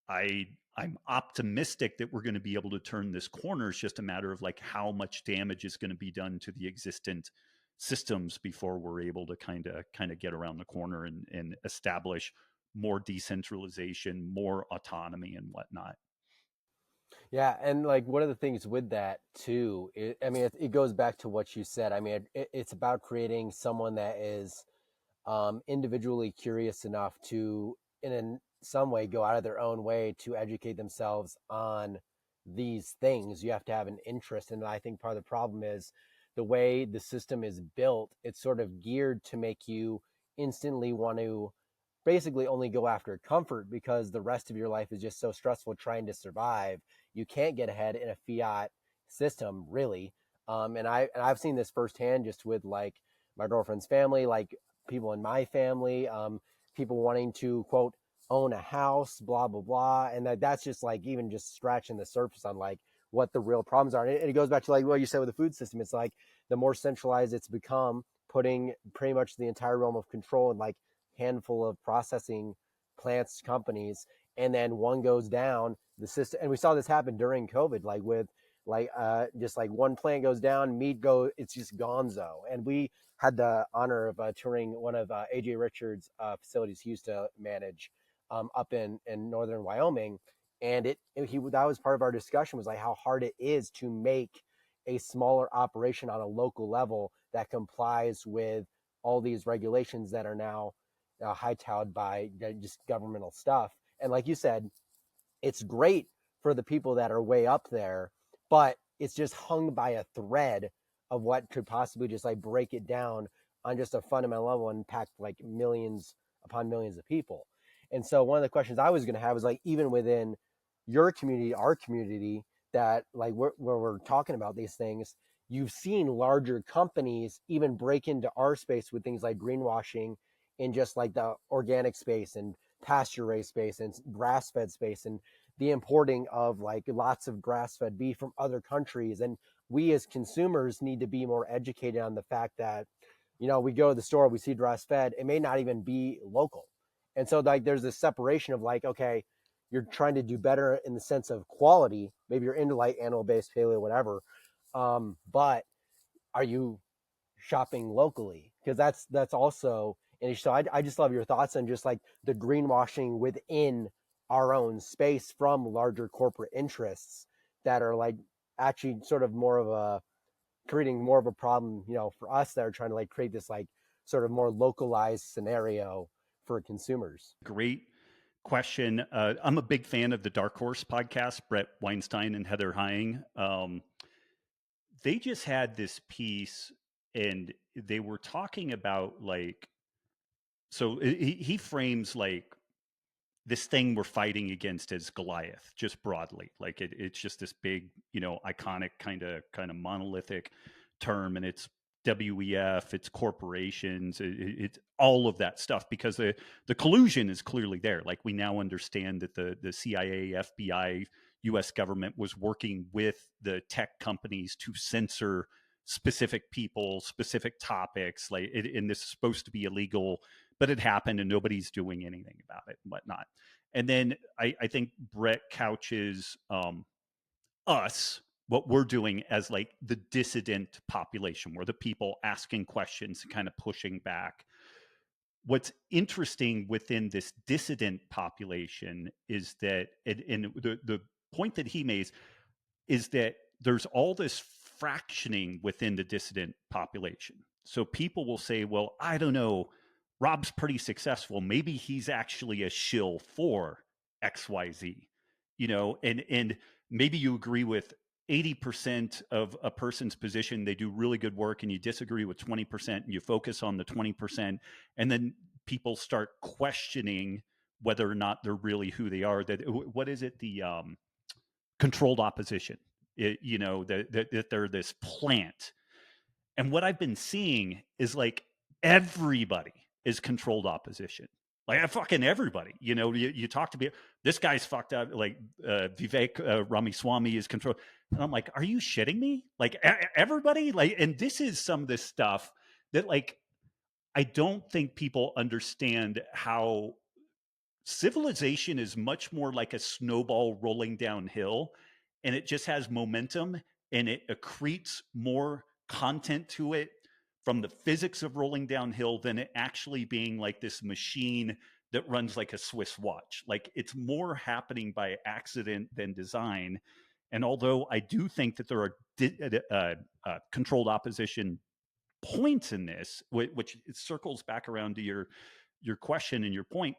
I'm optimistic that we're going to be able to turn this corner. It's just a matter of like how much damage is going to be done to the existent systems before we're able to kind of get around the corner and establish more decentralization, more autonomy and whatnot. Yeah, and like one of the things with that too, it goes back to what you said. I mean, it's about creating someone that is individually curious enough to, some way, go out of their own way to educate themselves on these things. You have to have an interest, and I think part of the problem is the way the system is built. It's sort of geared to make you instantly want to basically only go after comfort, because the rest of your life is just so stressful trying to survive. You can't get ahead in a fiat system, really. And I've seen this firsthand just with like my girlfriend's family, like people in my family, people wanting to quote own a house, blah blah blah, and that's just like even just scratching the surface on like what the real problems are. And it goes back to like what you said with the food system. It's like the more centralized it's become, putting pretty much the entire realm of control in like handful of processing plants companies, and then one goes down, the system. And we saw this happen during COVID, like with just like one plant goes down, it's just gonzo. And we had the honor of touring one of AJ Richards' facilities he used to manage up in northern Wyoming. And that was part of our discussion, was like how hard it is to make a smaller operation on a local level that complies with all these regulations that are now hightailed by just governmental stuff. And like you said, it's great for the people that are way up there, but it's just hung by a thread of what could possibly just like break it down on just a fundamental level and impact like millions upon millions of people. And so one of the questions I was going to have is like, even within your community, our community, that like where we're talking about these things, you've seen larger companies even break into our space with things like greenwashing in just like the organic space and pasture raised space and grass fed space, and the importing of like lots of grass fed beef from other countries. And we as consumers need to be more educated on the fact that, we go to the store, we see grass fed, it may not even be local. And so like there's this separation of like, okay, you're trying to do better in the sense of quality. Maybe you're into like animal-based paleo, whatever. But are you shopping locally? Because that's also, and so I just love your thoughts on just like the greenwashing within our own space from larger corporate interests that are like actually sort of more of a creating more of a problem, for us that are trying to like create this like sort of more localized scenario for consumers. Great question. I'm a big fan of the Dark Horse podcast, Brett Weinstein and Heather Hying. They just had this piece and they were talking about like, so he frames like this thing we're fighting against as Goliath, just broadly. Like it's just this big, iconic kind of monolithic term, and it's WEF, it's corporations, it's all of that stuff because the collusion is clearly there. Like we now understand that the CIA, FBI, U.S. government was working with the tech companies to censor specific people, specific topics. Like, and this is supposed to be illegal, but it happened and nobody's doing anything about it and whatnot. And then I think Brett couches us, what we're doing as like the dissident population. We're the people asking questions and kind of pushing back. What's interesting within this dissident population is that, and the point that he makes is that there's all this fractioning within the dissident population. So people will say, well, I don't know, Robb's pretty successful. Maybe he's actually a shill for XYZ, and maybe you agree with 80% of a person's position. They do really good work and you disagree with 20% and you focus on the 20%. And then people start questioning whether or not they're really who they are. That, what is it? The, controlled opposition, that they're this plant. And what I've been seeing is like everybody is controlled opposition. Like fucking everybody, you talk to me, this guy's fucked up. Like Vivek Ramaswamy is controlled. And I'm like, are you shitting me? Like everybody, like, and this is some of this stuff that like, I don't think people understand how civilization is much more like a snowball rolling downhill, and it just has momentum and it accretes more content to it from the physics of rolling downhill than it actually being like this machine that runs like a Swiss watch. Like it's more happening by accident than design. And although I do think that there are controlled opposition points in this, which circles back around to your question and your point,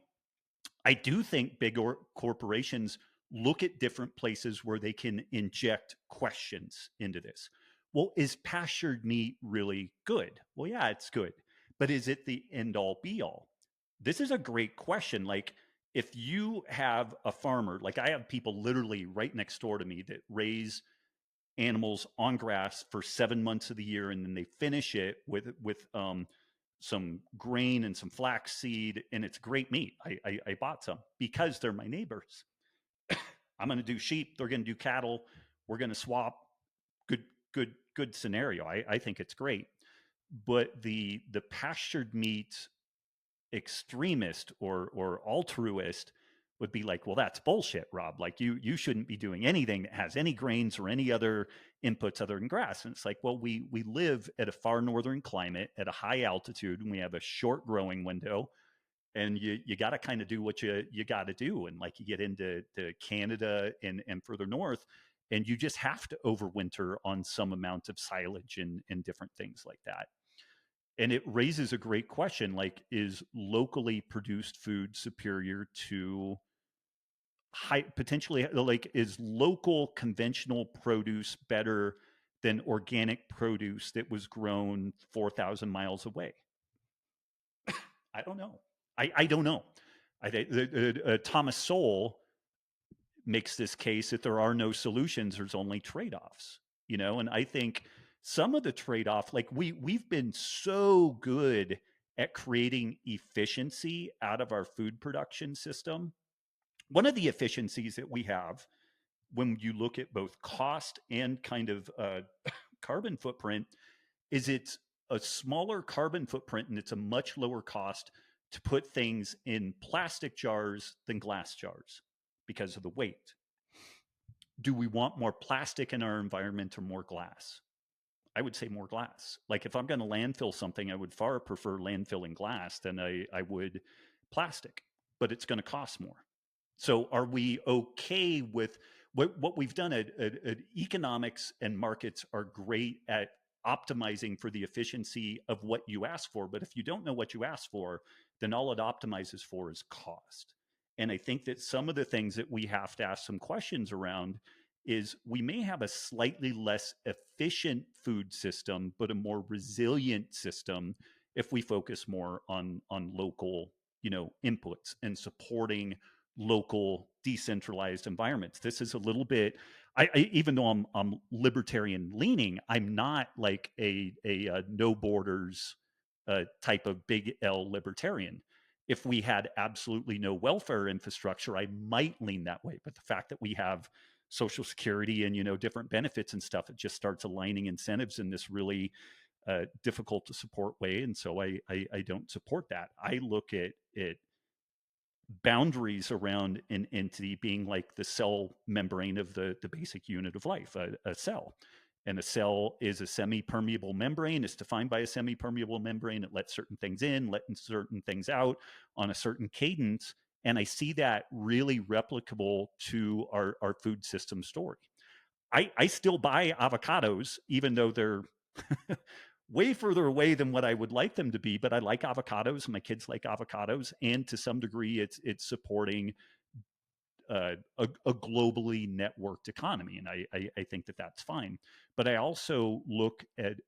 I do think big corporations look at different places where they can inject questions into this. Well, is pastured meat really good? Well, yeah, it's good. But is it the end all be all? This is a great question. Like, if you have a farmer, like I have people literally right next door to me that raise animals on grass for 7 months of the year, and then they finish it with some grain and some flax seed, and it's great meat. I bought some because they're my neighbors. I'm going to do sheep. They're going to do cattle. We're going to swap. Good scenario. I think it's great. But the pastured meat extremist or altruist would be like, well, that's bullshit, Robb. Like you shouldn't be doing anything that has any grains or any other inputs other than grass. And it's like, well, we live at a far northern climate at a high altitude, and we have a short growing window. And you got to kind of do what you got to do. And like you get into Canada and further north, and you just have to overwinter on some amount of silage and different things like that. And it raises a great question, like, is locally produced food superior to potentially, like, is local conventional produce better than organic produce that was grown 4,000 miles away? I don't know. I don't know. I think Thomas Sowell makes this case that there are no solutions, there's only trade-offs, and I think some of the trade-off, like we've been so good at creating efficiency out of our food production system. One of the efficiencies that we have when you look at both cost and kind of carbon footprint is it's a smaller carbon footprint and it's a much lower cost to put things in plastic jars than glass jars because of the weight. Do we want more plastic in our environment or more glass? I would say more glass. Like if I'm going to landfill something, I would far prefer landfilling glass than I would plastic, but it's going to cost more. So are we okay with what we've done at economics, and markets are great at optimizing for the efficiency of what you ask for. But if you don't know what you ask for, then all it optimizes for is cost. And I think that some of the things that we have to ask some questions around is we may have a slightly less efficient food system, but a more resilient system if we focus more on local, inputs and supporting local decentralized environments. This is a little bit, even though I'm libertarian leaning, I'm not like a no borders type of big L libertarian. If we had absolutely no welfare infrastructure, I might lean that way. But the fact that we have Social Security and different benefits and stuff, it just starts aligning incentives in this really difficult to support way. And so I don't support that. I look at boundaries around an entity being like the cell membrane of the basic unit of life, a cell. And a cell is a semi-permeable membrane. It's defined by a semi-permeable membrane. It lets certain things in, letting certain things out on a certain cadence. And I see that really replicable to our food system story. I still buy avocados, even though they're way further away than what I would like them to be. But I like avocados. My kids like avocados, and to some degree, it's supporting a globally networked economy, and I think that that's fine. But I also look at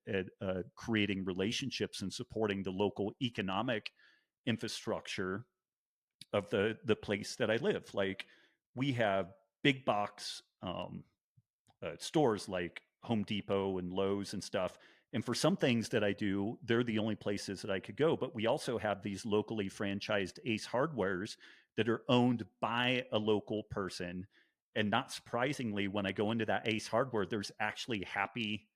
creating relationships and supporting the local economic infrastructure of the place that I live. Like we have big box stores like Home Depot and Lowe's and stuff. And for some things that I do, they're the only places that I could go. But we also have these locally franchised Ace Hardwares that are owned by a local person. And not surprisingly, when I go into that Ace Hardware, there's actually happy,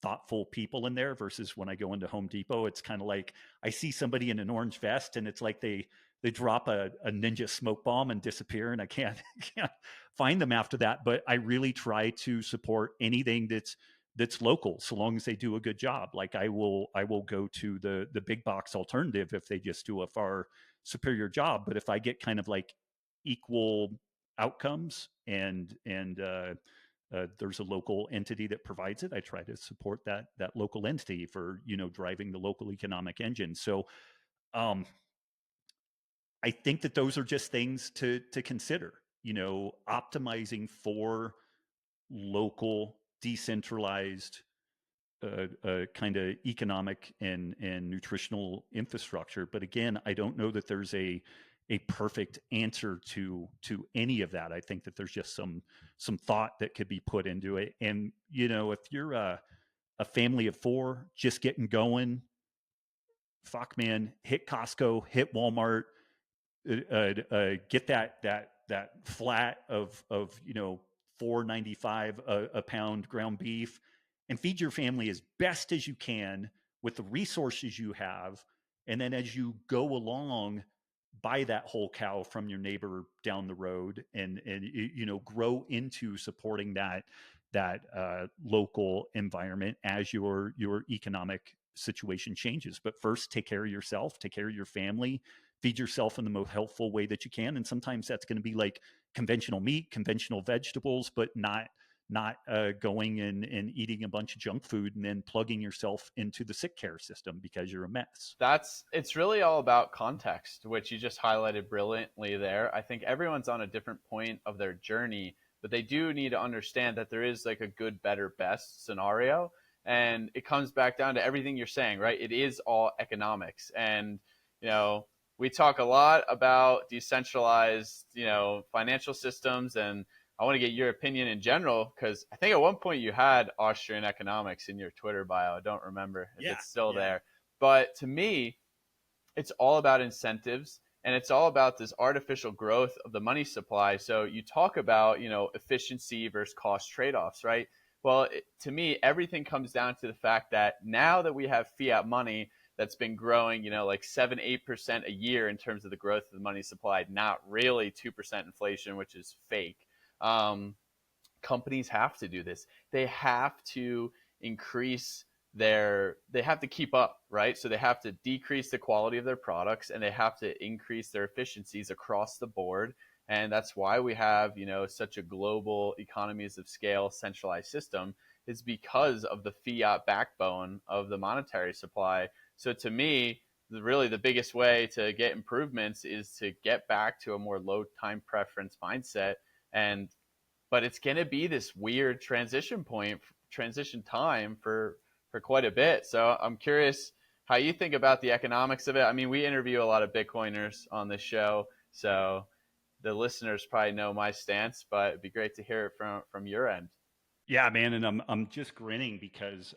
thoughtful people in there versus when I go into Home Depot, it's kind of like I see somebody in an orange vest and it's like they drop a ninja smoke bomb and disappear, and I can't find them after that. But I really try to support anything that's local, so long as they do a good job. Like I will go to the big box alternative if they just do a far superior job. But if I get kind of like equal outcomes and there's a local entity that provides it, I try to support that local entity for driving the local economic engine. So I think that those are just things to consider, optimizing for local, decentralized, kind of economic and nutritional infrastructure. But again, I don't know that there's a perfect answer to any of that. I think that there's just some thought that could be put into it. And if you're a family of four just getting going, fuck man, hit Costco, hit Walmart, get that flat of $4.95 a pound ground beef, and feed your family as best as you can with the resources you have. And then as you go along, buy that whole cow from your neighbor down the road, and grow into supporting that local environment as your economic situation changes. But first, take care of yourself, take care of your family, feed yourself in the most helpful way that you can. And sometimes that's going to be like conventional meat, conventional vegetables, but not going and eating a bunch of junk food and then plugging yourself into the sick care system because you're a mess. It's really all about context, which you just highlighted brilliantly there. I think everyone's on a different point of their journey, but they do need to understand that there is like a good, better, best scenario. And it comes back down to everything you're saying, right? It is all economics. And, we talk a lot about decentralized, financial systems, and I want to get your opinion in general, because I think at one point you had Austrian economics in your Twitter bio. I don't remember if it's still there. But to me, it's all about incentives, and it's all about this artificial growth of the money supply. So you talk about, efficiency versus cost trade-offs, right? Well, to me, everything comes down to the fact that now that we have fiat money, that's been growing, like 7-8% a year in terms of the growth of the money supply, not really 2% inflation, which is fake. Companies have to do this. They have to increase they have to keep up, right? So they have to decrease the quality of their products, and they have to increase their efficiencies across the board. And that's why we have, such a global economies of scale centralized system, is because of the fiat backbone of the monetary supply. So to me, really the biggest way to get improvements is to get back to a more low time preference mindset. But it's going to be this weird transition time for quite a bit. So I'm curious how you think about the economics of it. I mean, we interview a lot of Bitcoiners on this show, so the listeners probably know my stance, but it'd be great to hear it from your end. Yeah, man, and I'm just grinning because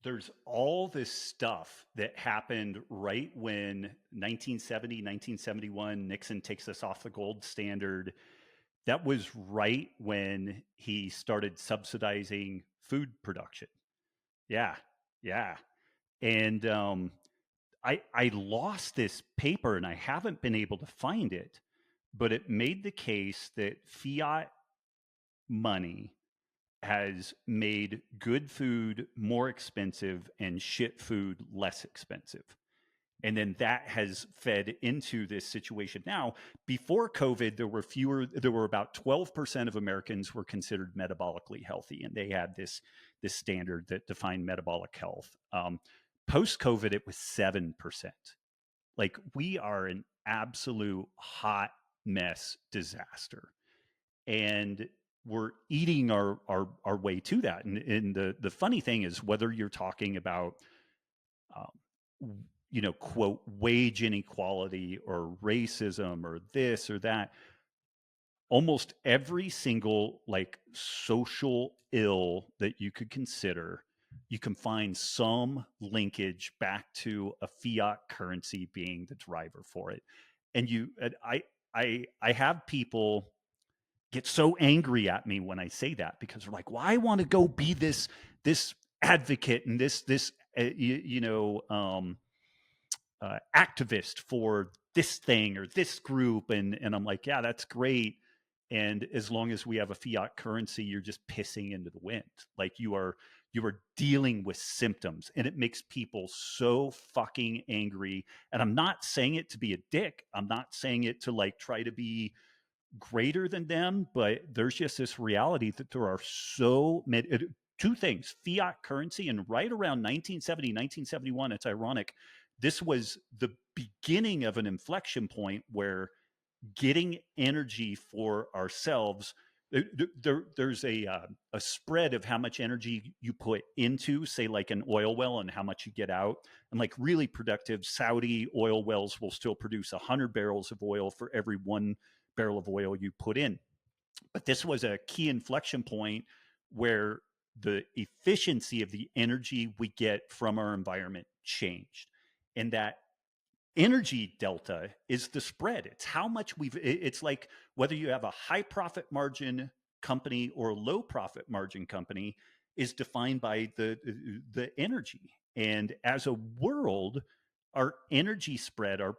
there's all this stuff that happened right when 1970, 1971, Nixon takes us off the gold standard. That was right when he started subsidizing food production. Yeah, yeah. And I lost this paper and I haven't been able to find it, but it made the case that fiat money has made good food more expensive and shit food less expensive. And then that has fed into this situation. Now, before COVID, there were about 12% of Americans were considered metabolically healthy, and they had this standard that defined metabolic health. Post COVID, it was 7%. Like, we are an absolute hot mess disaster. And we're eating our way to that. And the funny thing is, whether you're talking about quote, wage inequality or racism or this or that, almost every single like social ill that you could consider, you can find some linkage back to a fiat currency being the driver for it. And I have people get so angry at me when I say that, because they're like, well, I want to go be this advocate and this activist for this thing or this group, and I'm like, yeah, that's great. And as long as we have a fiat currency, you're just pissing into the wind. Like, you are dealing with symptoms, and it makes people so fucking angry. And I'm not saying it to be a dick. I'm not saying it to like try to be greater than them, but there's just this reality that there are so many two things: fiat currency. And right around 1970, 1971, it's ironic, this was the beginning of an inflection point where getting energy for ourselves, there's a spread of how much energy you put into, say, like an oil well, and how much you get out. And like really productive Saudi oil wells will still produce 100 barrels of oil for every 1 barrel of oil you put in. But this was a key inflection point where the efficiency of the energy we get from our environment changed. And that energy delta is the spread. It's how much it's like whether you have a high profit margin company or a low profit margin company is defined by the energy. And as a world, our energy spread, our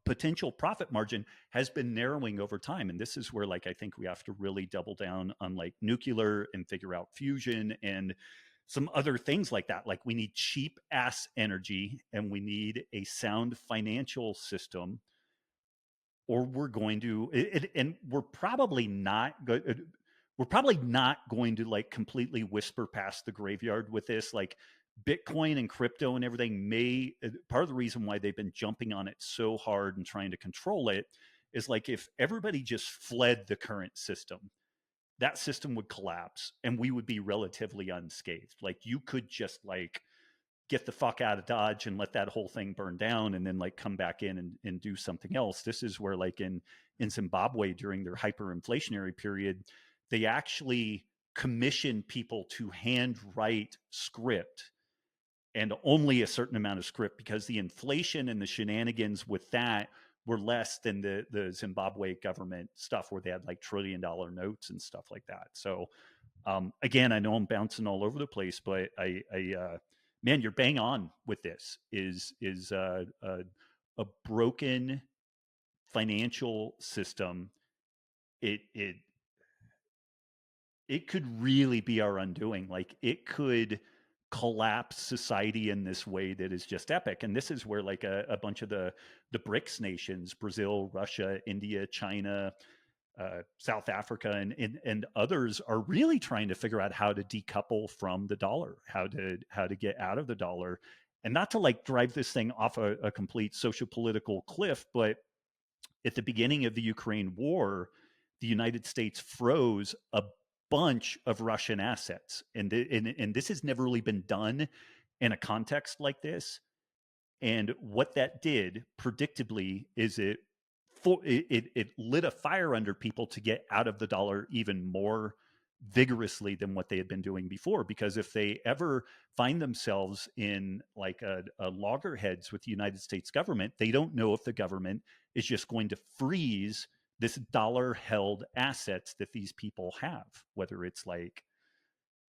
potential profit margin has been narrowing over time. And this is where, like, I think we have to really double down on like nuclear and figure out fusion and some other things like that. Like, we need cheap ass energy, and we need a sound financial system, or we're going to and we're probably not going to like completely whisper past the graveyard with this. Like, Bitcoin and crypto and everything part of the reason why they've been jumping on it so hard and trying to control it is, like, if everybody just fled the current system, that system would collapse and we would be relatively unscathed. Like, you could just like get the fuck out of Dodge and let that whole thing burn down and then like come back in and do something else. This is where, like, in Zimbabwe during their hyperinflationary period, they actually commissioned people to handwrite script, and only a certain amount of script, because the inflation and the shenanigans with that were less than the Zimbabwe government stuff where they had like $1 trillion notes and stuff like that. So again, I know I'm bouncing all over the place, but man, you're bang on with this. Is a broken financial system. It it could really be our undoing. Like it could collapse society in this way that is just epic. And this is where like a bunch of the BRICS nations, Brazil, Russia, India, China, South Africa, and others are really trying to figure out how to decouple from the dollar, how to get out of the dollar, and not to like drive this thing off a complete social political cliff, but at the beginning of the Ukraine war, the United States froze a bunch of Russian assets, and this has never really been done in a context like this. And what that did, predictably, is it lit a fire under people to get out of the dollar even more vigorously than what they had been doing before. Because if they ever find themselves in like a loggerheads with the United States government, they don't know if the government is just going to freeze this dollar held assets that these people have, whether it's like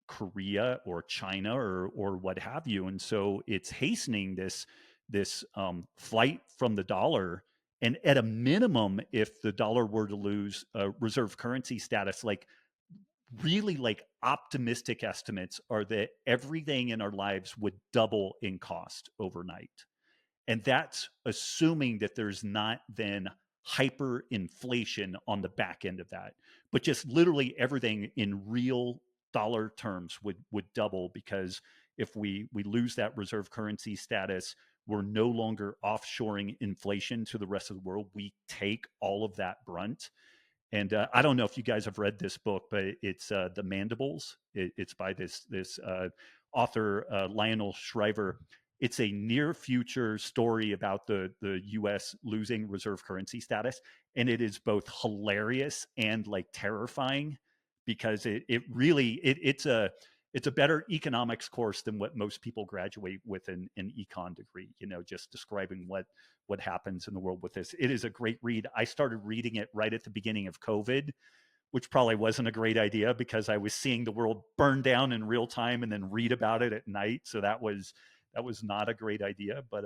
Korea or China or what have you. And so it's hastening this flight from the dollar. And at a minimum, if the dollar were to lose reserve currency status, like really like optimistic estimates are that everything in our lives would double in cost overnight. And that's assuming that there's not then hyperinflation on the back end of that. But just literally everything in real dollar terms would double, because if we lose that reserve currency status, we're no longer offshoring inflation to the rest of the world. We take all of that brunt. And I don't know if you guys have read this book, but it's The Mandibles. It's by this author, Lionel Shriver. It's a near future story about the U.S. losing reserve currency status, and it is both hilarious and like terrifying, because it's a better economics course than what most people graduate with an econ degree. You know, just describing what happens in the world with this. It is a great read. I started reading it right at the beginning of COVID, which probably wasn't a great idea because I was seeing the world burn down in real time and then read about it at night. So that was not a great idea. But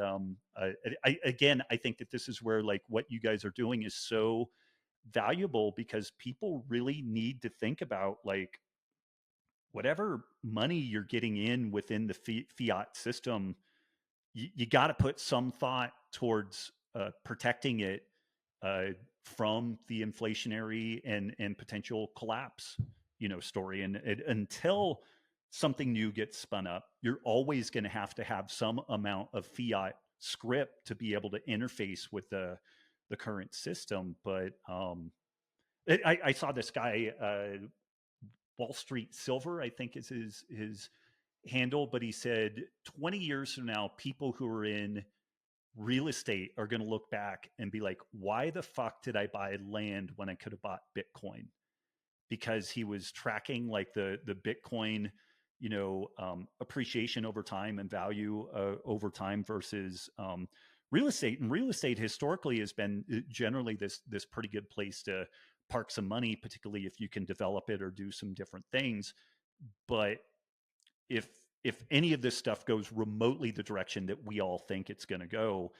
again, I think that this is where like what you guys are doing is so valuable, because people really need to think about like whatever money you're getting in within the fiat system, you got to put some thought towards protecting it uh, from the inflationary and potential collapse, story. And until something new gets spun up, you're always going to have some amount of fiat script to be able to interface with the current system. But I saw this guy, Wall Street Silver, I think is his handle, but he said 20 years from now, people who are in real estate are going to look back and be like, why the fuck did I buy land when I could have bought Bitcoin? Because he was tracking like the Bitcoin, appreciation over time and value over time versus real estate. And real estate historically has been generally this pretty good place to park some money, particularly if you can develop it or do some different things. But if any of this stuff goes remotely the direction that we all think it's going to go,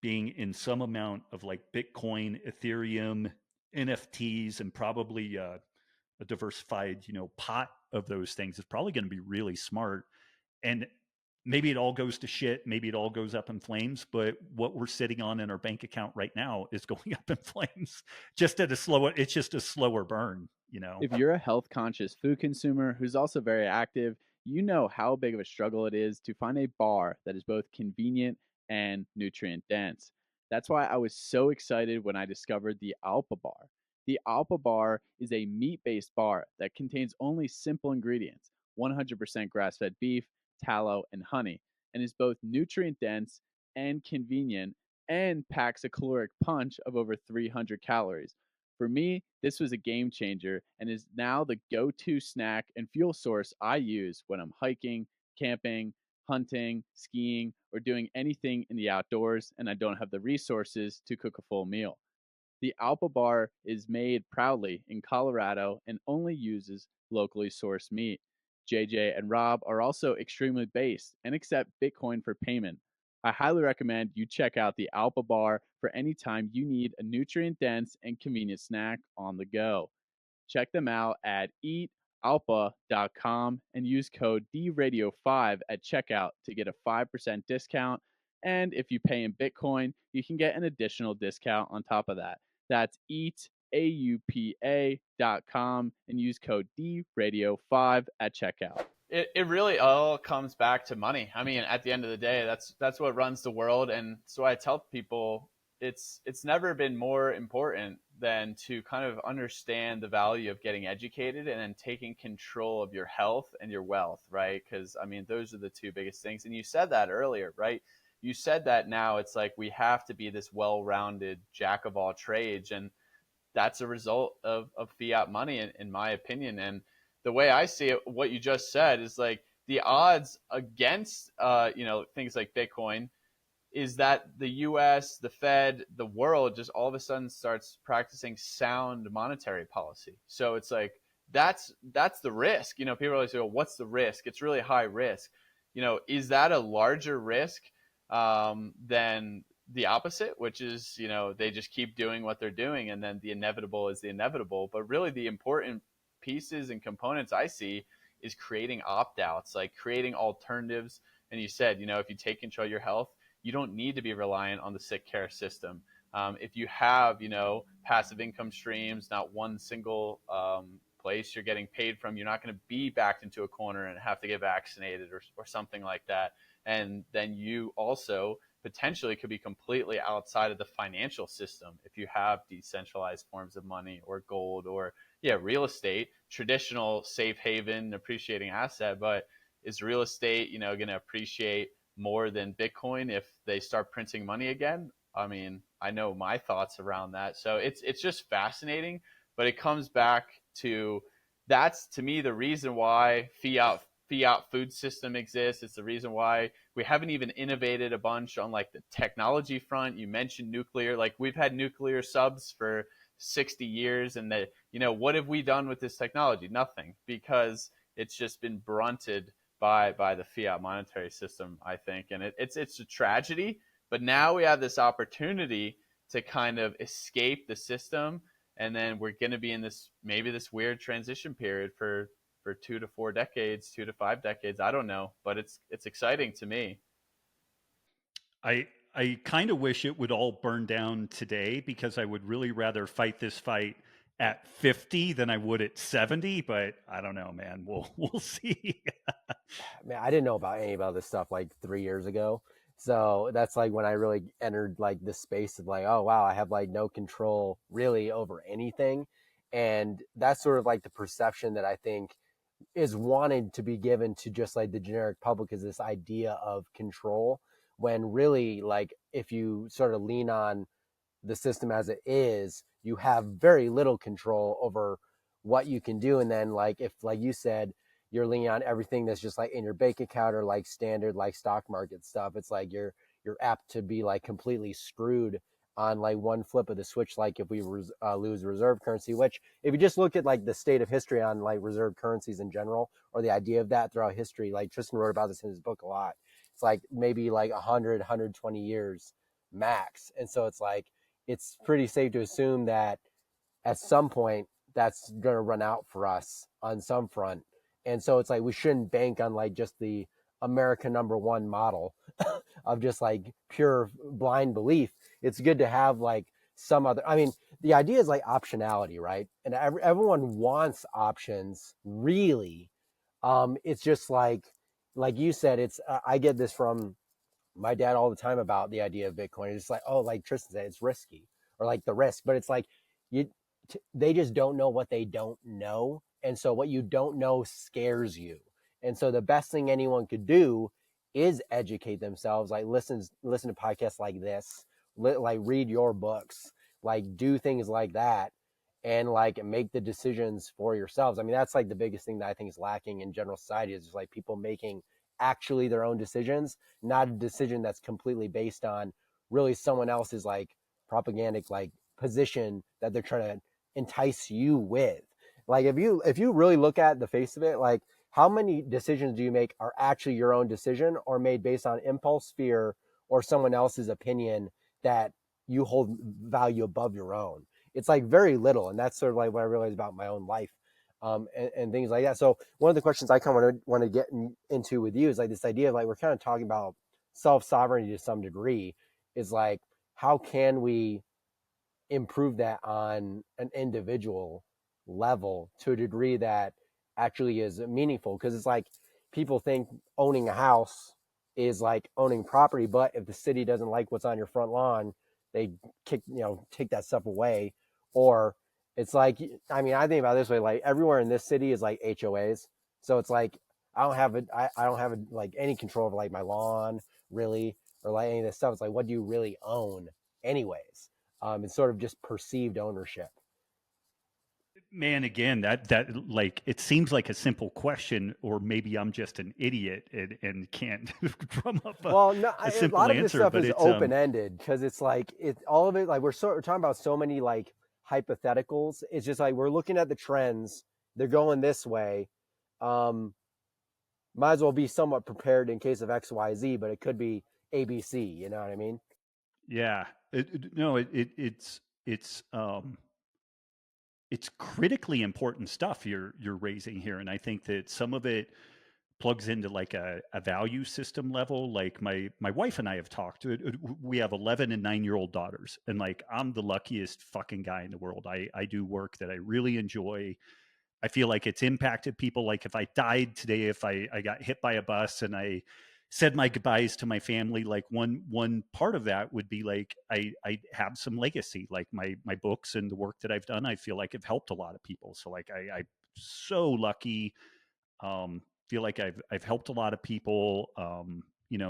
being in some amount of like Bitcoin, Ethereum, NFTs, and probably a diversified, pot of those things is probably going to be really smart. And maybe it all goes to shit. Maybe it all goes up in flames. But what we're sitting on in our bank account right now is going up in flames. It's just a slower burn, If you're a health conscious food consumer who's also very active, you know how big of a struggle it is to find a bar that is both convenient and nutrient dense. That's why I was so excited when I discovered the Alpa Bar. The Alpa Bar is a meat based bar that contains only simple ingredients: 100% grass fed beef, tallow, and honey, and is both nutrient dense and convenient, and packs a caloric punch of over 300 calories. For me, this was a game changer and is now the go to snack and fuel source I use when I'm hiking, camping, hunting, skiing, or doing anything in the outdoors and I don't have the resources to cook a full meal. The Alpa Bar is made proudly in Colorado and only uses locally sourced meat. JJ, and Rob are also extremely based and accept Bitcoin for payment. I highly recommend you check out the Alpha Bar for any time you need a nutrient dense and convenient snack on the go. Check them out at eatalpa.com and use code DRadio5 at checkout to get a 5% discount. And if you pay in Bitcoin, you can get an additional discount on top of that. That's eataupa.com and use code DRadio5 at checkout. It really all comes back to money. I mean, at the end of the day, that's what runs the world. And so I tell people it's never been more important than to kind of understand the value of getting educated and then taking control of your health and your wealth, right? Because I mean, those are the two biggest things. And you said that earlier, right? You said that now it's like we have to be this well-rounded jack of all trades, and that's a result of fiat money, in my opinion. And the way I see it, what you just said is like the odds against, things like Bitcoin is that the U.S., the Fed, the world just all of a sudden starts practicing sound monetary policy. So it's like that's the risk. You know, people always say, well, "What's the risk?" It's really high risk. You know, is that a larger risk than the opposite, which is, you know, they just keep doing what they're doing, and then the inevitable is the inevitable? But really, the important pieces and components I see is creating opt-outs, like creating alternatives. And you said, you know, if you take control of your health, you don't need to be reliant on the sick care system. If you have, you know, passive income streams, not one single place you're getting paid from, you're not going to be backed into a corner and have to get vaccinated or something like that. And then you also potentially could be completely outside of the financial system if you have decentralized forms of money or gold or real estate, traditional safe haven appreciating asset. But is real estate, you know, going to appreciate more than Bitcoin if they start printing money again? I mean, I know my thoughts around that. So it's just fascinating, but it comes back to, that's to me the reason why fiat food system exists. It's the reason why we haven't even innovated a bunch on like the technology front. You mentioned nuclear, like we've had nuclear subs for 60 years, and that, you know, what have we done with this technology? Nothing, because it's just been blunted by the fiat monetary system, I think. And it's a tragedy, but now we have this opportunity to kind of escape the system, and then we're going to be in this weird transition period for 2 to 4 decades, 2 to 5 decades. I don't know, but it's exciting to me. I kind of wish it would all burn down today, because I would really rather fight this fight at 50 than I would at 70, but I don't know, man. We'll see. Man, I didn't know about any about this stuff like 3 years ago. So that's like when I really entered like this space of like, oh wow, I have like no control really over anything. And that's sort of like the perception that I think is wanted to be given to just like the generic public, is this idea of control, when really, like, if you sort of lean on the system as it is, you have very little control over what you can do. And then, like, if, like you said, you're leaning on everything that's just like in your bank account or like standard like stock market stuff, it's like you're apt to be like completely screwed on like one flip of the switch. Like if we lose reserve currency, which if you just look at like the state of history on like reserve currencies in general, or the idea of that throughout history, like Tristan wrote about this in his book a lot. It's like maybe like 100, 120 years max. And so it's like, it's pretty safe to assume that at some point that's going to run out for us on some front. And so it's like, we shouldn't bank on like just the America #1 model of just like pure blind belief. It's good to have like some other, I mean, the idea is like optionality, right? And everyone wants options, really. It's just like you said, it's, I get this from my dad all the time about the idea of Bitcoin. It's like, oh, like Tristan said, it's risky, or like the risk, but it's like, they just don't know what they don't know. And so what you don't know scares you. And so the best thing anyone could do is educate themselves, like listen to podcasts like this, like read your books, like do things like that, and like make the decisions for yourselves. I mean, that's like the biggest thing that I think is lacking in general society, is just like people making actually their own decisions, not a decision that's completely based on really someone else's like propagandic like position that they're trying to entice you with. Like if you really look at the face of it, like how many decisions do you make are actually your own decision or made based on impulse, fear, or someone else's opinion that you hold value above your own? It's like very little. And that's sort of like what I realized about my own life, and things like that. So one of the questions I kind of want to get into with you is like this idea of like, we're kind of talking about self-sovereignty to some degree, is like, how can we improve that on an individual level to a degree that actually is meaningful? Because it's like, people think owning a house is like owning property, but if the city doesn't like what's on your front lawn, they take that stuff away. Or it's like, I mean, I think about it this way, like everywhere in this city is like HOAs. So it's like, I don't have like any control over like my lawn really, or like any of this stuff. It's like, what do you really own anyways? It's sort of just perceived ownership. Man, again, that like, it seems like a simple question, or maybe I'm just an idiot and can't drum up Well, no, a a simple lot of this answer, stuff but is it's open ended because it's like all of it. Like we're talking about so many like hypotheticals. It's just like we're looking at the trends. They're going this way. Um, Might as well be somewhat prepared in case of X, Y, Z, but it could be ABC. You know what I mean? yeah, no, it's critically important stuff you're raising here, and I think that some of it plugs into like a value system level. Like my wife and I have talked. We have 11 and 9-year-old daughters, and like, I'm the luckiest fucking guy in the world. I do work that I really enjoy. I feel like it's impacted people. Like, if I died today, if I got hit by a bus and I said my goodbyes to my family, like, one part of that would be like, I have some legacy, like my books and the work that I've done. I feel like have helped a lot of people. So like, I'm so lucky. Feel like I've helped a lot of people.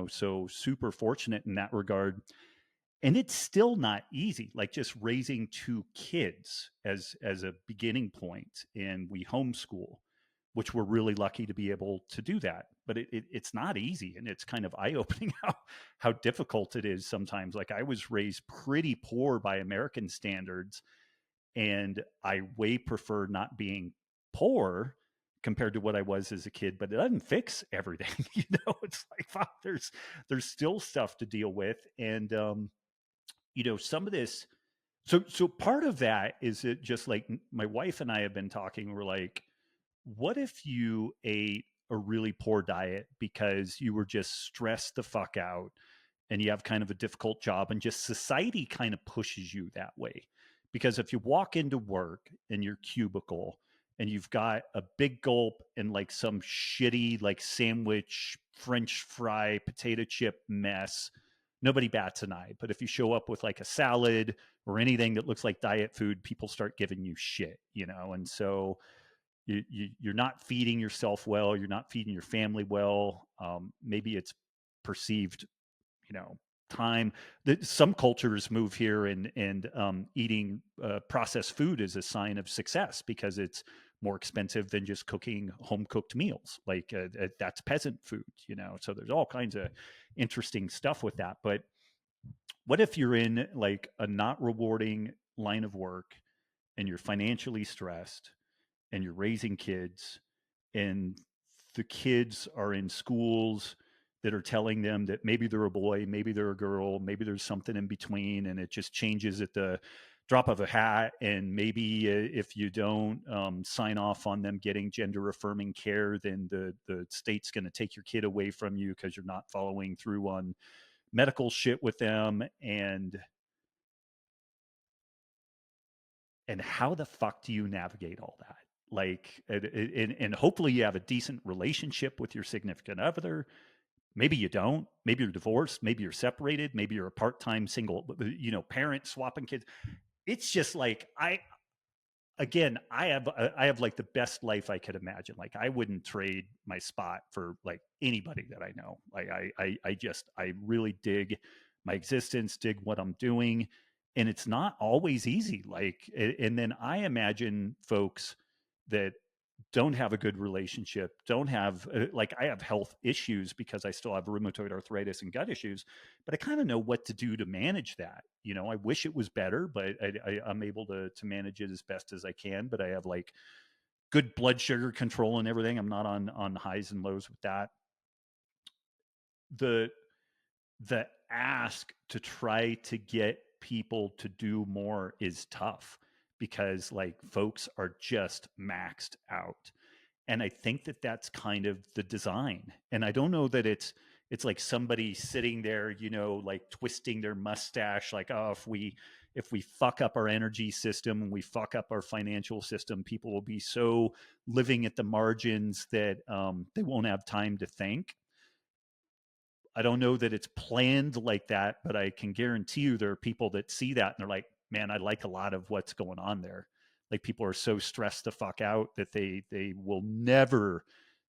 So super fortunate in that regard. And it's still not easy, like just raising 2 kids as a beginning point, and we homeschool, which we're really lucky to be able to do that. But it's not easy, and it's kind of eye-opening how difficult it is sometimes. Like, I was raised pretty poor by American standards, and I way prefer not being poor compared to what I was as a kid. But it doesn't fix everything. It's like, fuck, there's still stuff to deal with. And some of this. So part of that is, it just like, my wife and I have been talking. We're like, what if you ate a really poor diet because you were just stressed the fuck out, and you have kind of a difficult job, and just society kind of pushes you that way? Because if you walk into work in your cubicle and you've got a big gulp and like some shitty like sandwich, French fry, potato chip mess, nobody bats an eye. But if you show up with like a salad or anything that looks like diet food, people start giving you shit. And so you're not feeding yourself well, you're not feeding your family well. Maybe it's perceived, you know time that some cultures move here, and eating processed food is a sign of success because it's more expensive than just cooking home cooked meals. Like, that's peasant food. So there's all kinds of interesting stuff with that. But what if you're in like a not rewarding line of work, and you're financially stressed, and you're raising kids, and the kids are in schools that are telling them that maybe they're a boy, maybe they're a girl, maybe there's something in between, and it just changes at the drop of a hat. And maybe if you don't sign off on them getting gender affirming care, then the state's going to take your kid away from you because you're not following through on medical shit with them. And how the fuck do you navigate all that? Like, and hopefully you have a decent relationship with your significant other. Maybe you don't. Maybe you're divorced. Maybe you're separated. Maybe you're a part-time single, parent swapping kids. It's just like, I have like the best life I could imagine. Like, I wouldn't trade my spot for like anybody that I know. Like, I really dig my existence, dig what I'm doing. And it's not always easy. Like, and then I imagine folks that don't have a good relationship, don't have like, I have health issues because I still have rheumatoid arthritis and gut issues, but I kind of know what to do to manage that. I wish it was better, but I'm able to manage it as best as I can. But I have like good blood sugar control and everything. I'm not on highs and lows with that. The ask to try to get people to do more is tough because like folks are just maxed out. And I think that that's kind of the design. And I don't know that it's like somebody sitting there, you know, like twisting their mustache, like, oh, if we fuck up our energy system and we fuck up our financial system, people will be so living at the margins that they won't have time to think. I don't know that it's planned like that, but I can guarantee you there are people that see that and they're like, man, I like a lot of what's going on there. Like people are so stressed the fuck out that they will never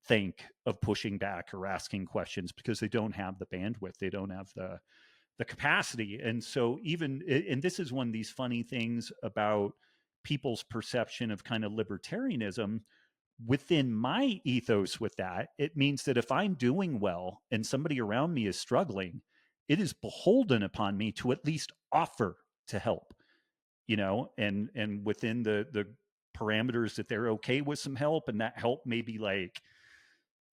think of pushing back or asking questions because they don't have the bandwidth. They don't have the capacity. And so even and this is one of these funny things about people's perception of kind of libertarianism within my ethos with that, it means that if I'm doing well and somebody around me is struggling, it is beholden upon me to at least offer to help, you know, and within the parameters that they're okay with some help, and that help may be like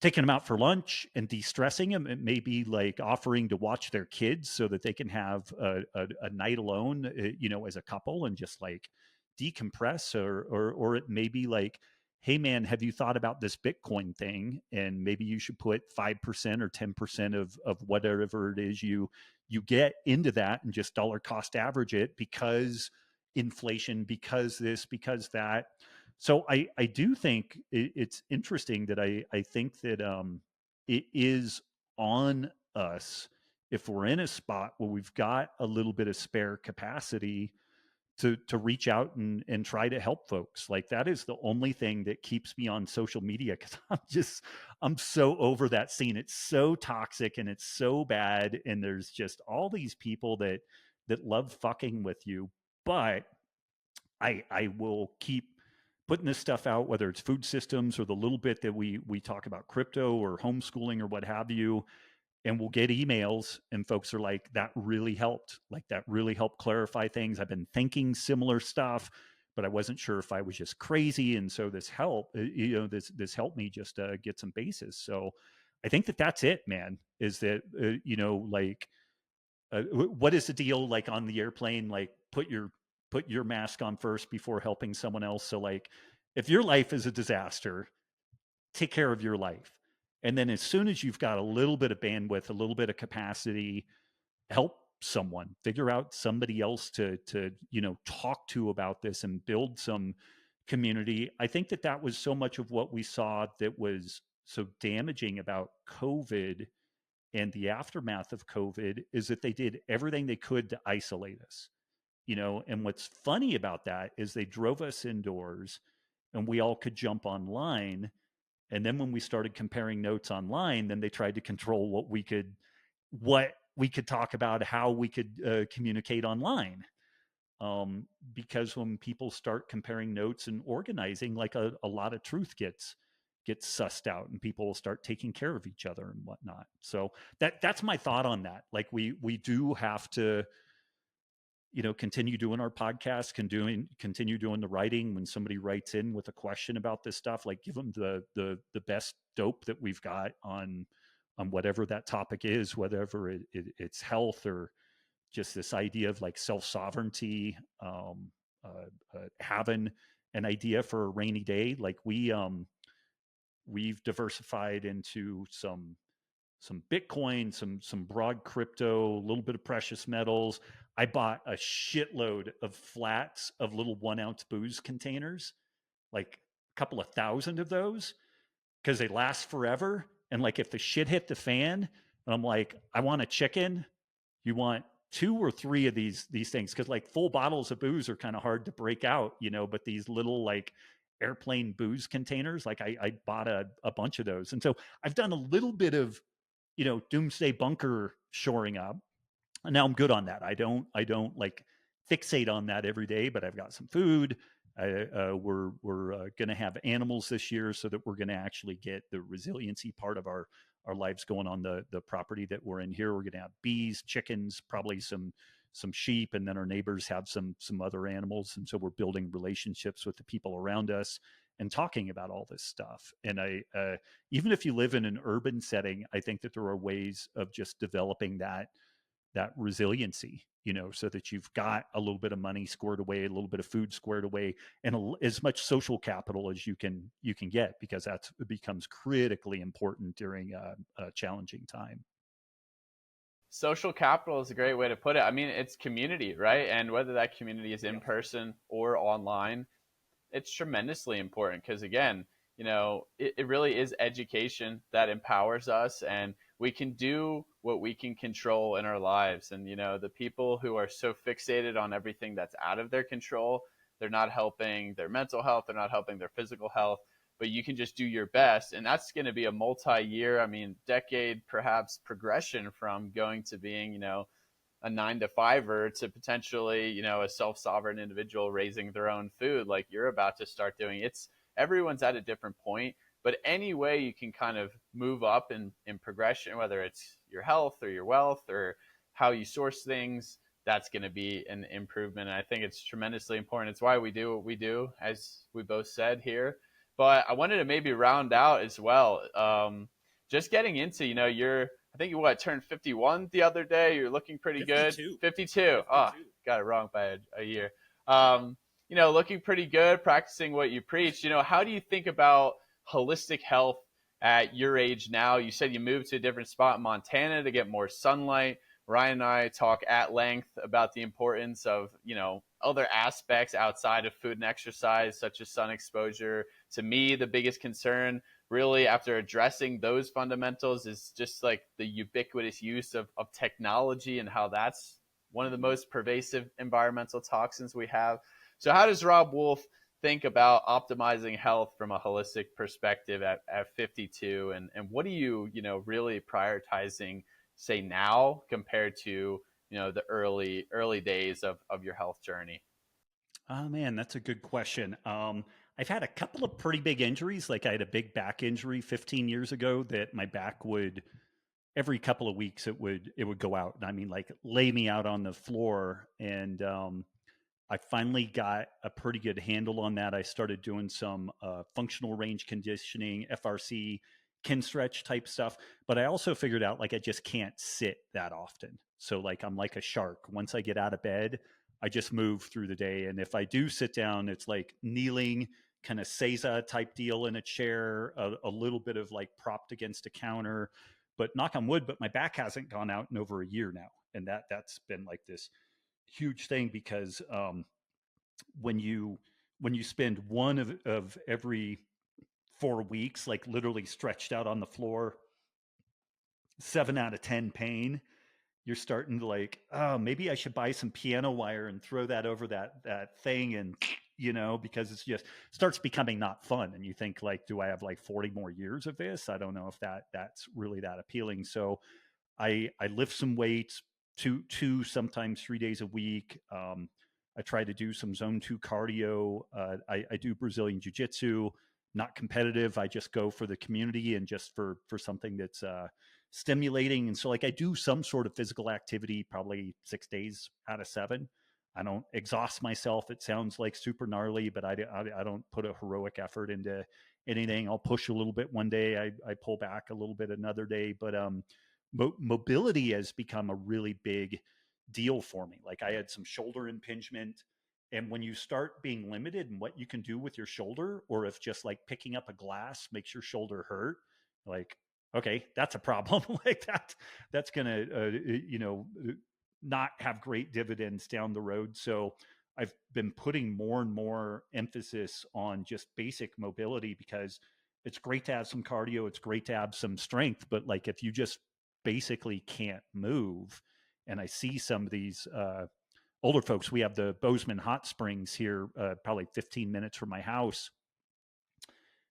taking them out for lunch and de-stressing them. It may be like offering to watch their kids so that they can have a night alone, you know, as a couple and just like decompress, or it may be like, hey man, have you thought about this Bitcoin thing? And maybe you should put 5% or 10% of whatever it is you get into that and just dollar cost average it because inflation, because this, because that. So I do think it's interesting that I think that it is on us if we're in a spot where we've got a little bit of spare capacity to reach out and try to help folks. Like that is the only thing that keeps me on social media because I'm so over that scene. It's so toxic and it's so bad, and there's just all these people that love fucking with you. But I will keep putting this stuff out, whether it's food systems or the little bit that we talk about crypto or homeschooling or what have you, and we'll get emails and folks are like, that really helped. Like that really helped clarify things. I've been thinking similar stuff, but I wasn't sure if I was just crazy. And so this helped, you know, this helped me just get some bases. So I think that that's it, man, is that, you know, like, what is the deal like on the airplane? Like put your mask on first before helping someone else. So like if your life is a disaster, take care of your life. And then as soon as you've got a little bit of bandwidth, a little bit of capacity, help someone, figure out somebody else to, you know, talk to about this and build some community. I think that that was so much of what we saw that was so damaging about COVID and the aftermath of COVID is that they did everything they could to isolate us, you know. And what's funny about that is they drove us indoors and we all could jump online. And then when we started comparing notes online, then they tried to control what we could talk about, how we could communicate online. Because when people start comparing notes and organizing, like a lot of truth gets sussed out, and people will start taking care of each other and whatnot. So that's my thought on that. Like we do have to, you know, continue doing our podcast, continue doing the writing. When somebody writes in with a question about this stuff, like give them the best dope that we've got on whatever that topic is, whatever it's health or just this idea of like self-sovereignty, having an idea for a rainy day. Like we've diversified into some Bitcoin, some broad crypto, a little bit of precious metals. I bought a shitload of flats of little 1 ounce booze containers, like a couple of thousand of those, because they last forever. And like if the shit hit the fan, and I'm like, I want a chicken, you want 2 or 3 of these things, because like full bottles of booze are kind of hard to break out, you know, but these little like airplane booze containers, like I bought a bunch of those. And so I've done a little bit of, you know, doomsday bunker shoring up. And now I'm good on that. I don't like fixate on that every day, but I've got some food. We're going to have animals this year, so that we're going to actually get the resiliency part of our lives going on the property that we're in here. We're going to have bees, chickens, probably some sheep, and then our neighbors have some other animals, and so we're building relationships with the people around us. and talking about all this stuff. And even if you live in an urban setting, I think that there are ways of just developing that resiliency, so that you've got a little bit of money squared away, a little bit of food squared away, and as much social capital as you can get, because that becomes critically important during a challenging time. Social capital is a great way to put it. I mean, it's community, right? And whether that community is in person or online, it's tremendously important because, again, it really is education that empowers us, and we can do what we can control in our lives. And the people who are so fixated on everything that's out of their control, they're not helping their mental health, they're not helping their physical health. But you can just do your best, and that's going to be a multi-year, decade perhaps progression from going to being a 9 to 5er to potentially, a self-sovereign individual raising their own food like you're about to start doing. Everyone's at a different point, but any way you can kind of move up in progression, whether it's your health or your wealth or how you source things, that's going to be an improvement. And I think it's tremendously important. It's why we do what we do, as we both said here. But I wanted to maybe round out as well. Just getting into, I think you turned 51 the other day. You're looking pretty 52. good. 52. Oh, got it wrong by a year. Looking pretty good, practicing what you preach. How do you think about holistic health at your age now? You said you moved to a different spot in Montana to get more sunlight. Ryan and I talk at length about the importance of, other aspects outside of food and exercise, such as sun exposure. To me, the biggest concern really after addressing those fundamentals is just like the ubiquitous use of technology and how that's one of the most pervasive environmental toxins we have. So how does Robb Wolf think about optimizing health from a holistic perspective at 52? And what are you, really prioritizing, say, now compared to, the early days of your health journey? Oh man, that's a good question. I've had a couple of pretty big injuries. Like I had a big back injury 15 years ago that my back would, every couple of weeks it would go out. I mean, like lay me out on the floor. And I finally got a pretty good handle on that. I started doing some functional range conditioning, FRC, kin stretch type stuff. But I also figured out like I just can't sit that often. So like I'm like a shark. Once I get out of bed, I just move through the day. And if I do sit down, it's like kneeling, kind of Seiza type deal in a chair, a little bit of like propped against a counter. But knock on wood, but my back hasn't gone out in over a year now. And that's been like this huge thing because when you spend one of every 4 weeks like literally stretched out on the floor, 7 out of 10 pain, you're starting to like, oh, maybe I should buy some piano wire and throw that over that thing, and because it's just starts becoming not fun. And you think like, do I have like 40 more years of this? I don't know if that's really that appealing. So I lift some weights, two sometimes 3 days a week. I try to do some zone 2 cardio. I do Brazilian jiu-jitsu, not competitive. I just go for the community and just for something that's stimulating. And so like I do some sort of physical activity probably 6 days out of 7. I don't exhaust myself. It sounds like super gnarly, but I don't put a heroic effort into anything. I'll push a little bit one day. I pull back a little bit another day. But mobility has become a really big deal for me. Like I had some shoulder impingement. And when you start being limited in what you can do with your shoulder, or if just like picking up a glass makes your shoulder hurt, like, okay, that's a problem. Like that's going to, not have great dividends down the road. So I've been putting more and more emphasis on just basic mobility because it's great to have some cardio. It's great to have some strength. But like if you just basically can't move, and I see some of these older folks, we have the Bozeman Hot Springs here, probably 15 minutes from my house.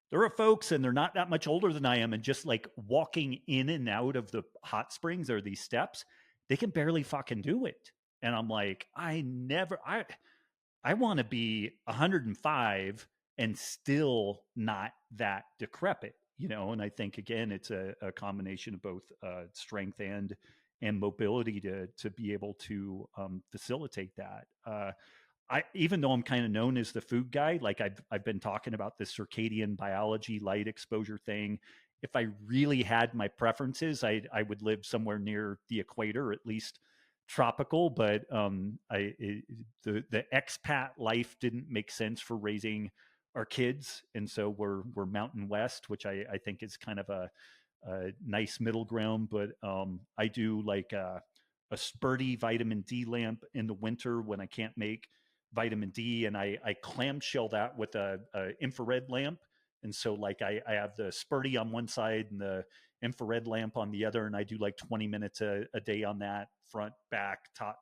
There are folks, and they're not that much older than I am, and just like walking in and out of the hot springs or these steps, they can barely fucking do it. And I'm like, I want to be 105 and still not that decrepit, And I think again, it's a combination of both strength and mobility to be able to facilitate that. even though I'm kind of known as the food guy, like I've been talking about the circadian biology, light exposure thing. If I really had my preferences, I would live somewhere near the equator, at least tropical. But the expat life didn't make sense for raising our kids, and so we're Mountain West, which I think is kind of a nice middle ground. But I do like a spurty vitamin D lamp in the winter when I can't make vitamin D, and I clamshell that with a infrared lamp. And so like I have the spurty on one side and the infrared lamp on the other, and I do like 20 minutes a day on that, front, back, top,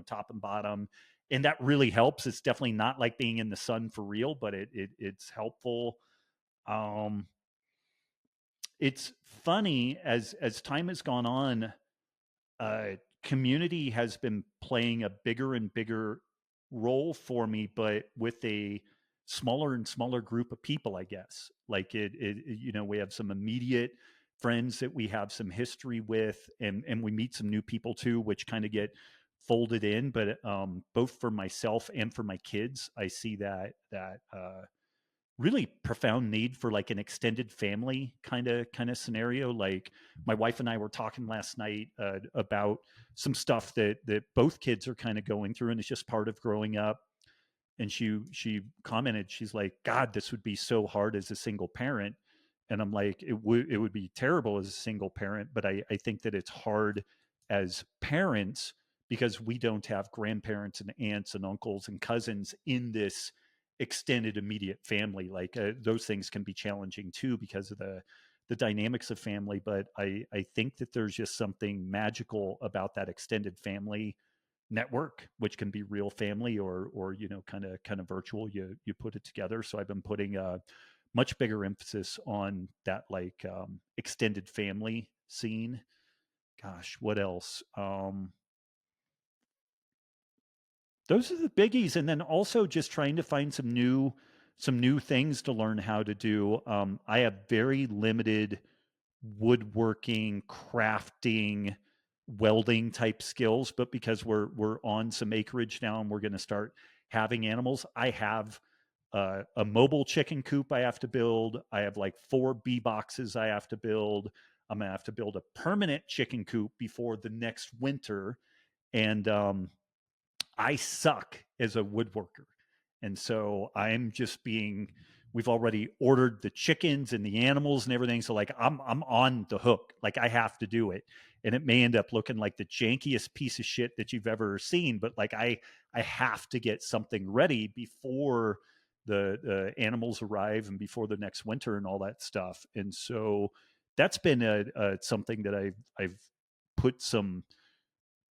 top and bottom. And that really helps. It's definitely not like being in the sun for real, but it's helpful. Um, it's funny as time has gone on, uh, community has been playing a bigger and bigger role for me, but with a smaller and smaller group of people, I guess. Like we have some immediate friends that we have some history with, and we meet some new people too, which kind of get folded in. But both for myself and for my kids, I see that really profound need for like an extended family kind of scenario. Like my wife and I were talking last night about some stuff that both kids are kind of going through, and it's just part of growing up. And she commented, she's like, God, this would be so hard as a single parent. And I'm like, it would be terrible as a single parent, but I think that it's hard as parents because we don't have grandparents and aunts and uncles and cousins in this extended immediate family. Like those things can be challenging too because of the dynamics of family. But I think that there's just something magical about that extended family network, which can be real family or kind of virtual. You put it together. So I've been putting a much bigger emphasis on that, like extended family scene. Gosh, what else? Those are the biggies, and then also just trying to find some new things to learn how to do. I have very limited woodworking, crafting, welding type skills, but because we're on some acreage now and we're going to start having animals, I have a mobile chicken coop I have to build. I have like 4 bee boxes I have to build. I'm gonna have to build a permanent chicken coop before the next winter, and I suck as a woodworker. And so I'm just being, we've already ordered the chickens and the animals and everything. So like I'm on the hook. Like I have to do it. And it may end up looking like the jankiest piece of shit that you've ever seen, but like I have to get something ready before the animals arrive and before the next winter and all that stuff. And so that's been a something that I've put some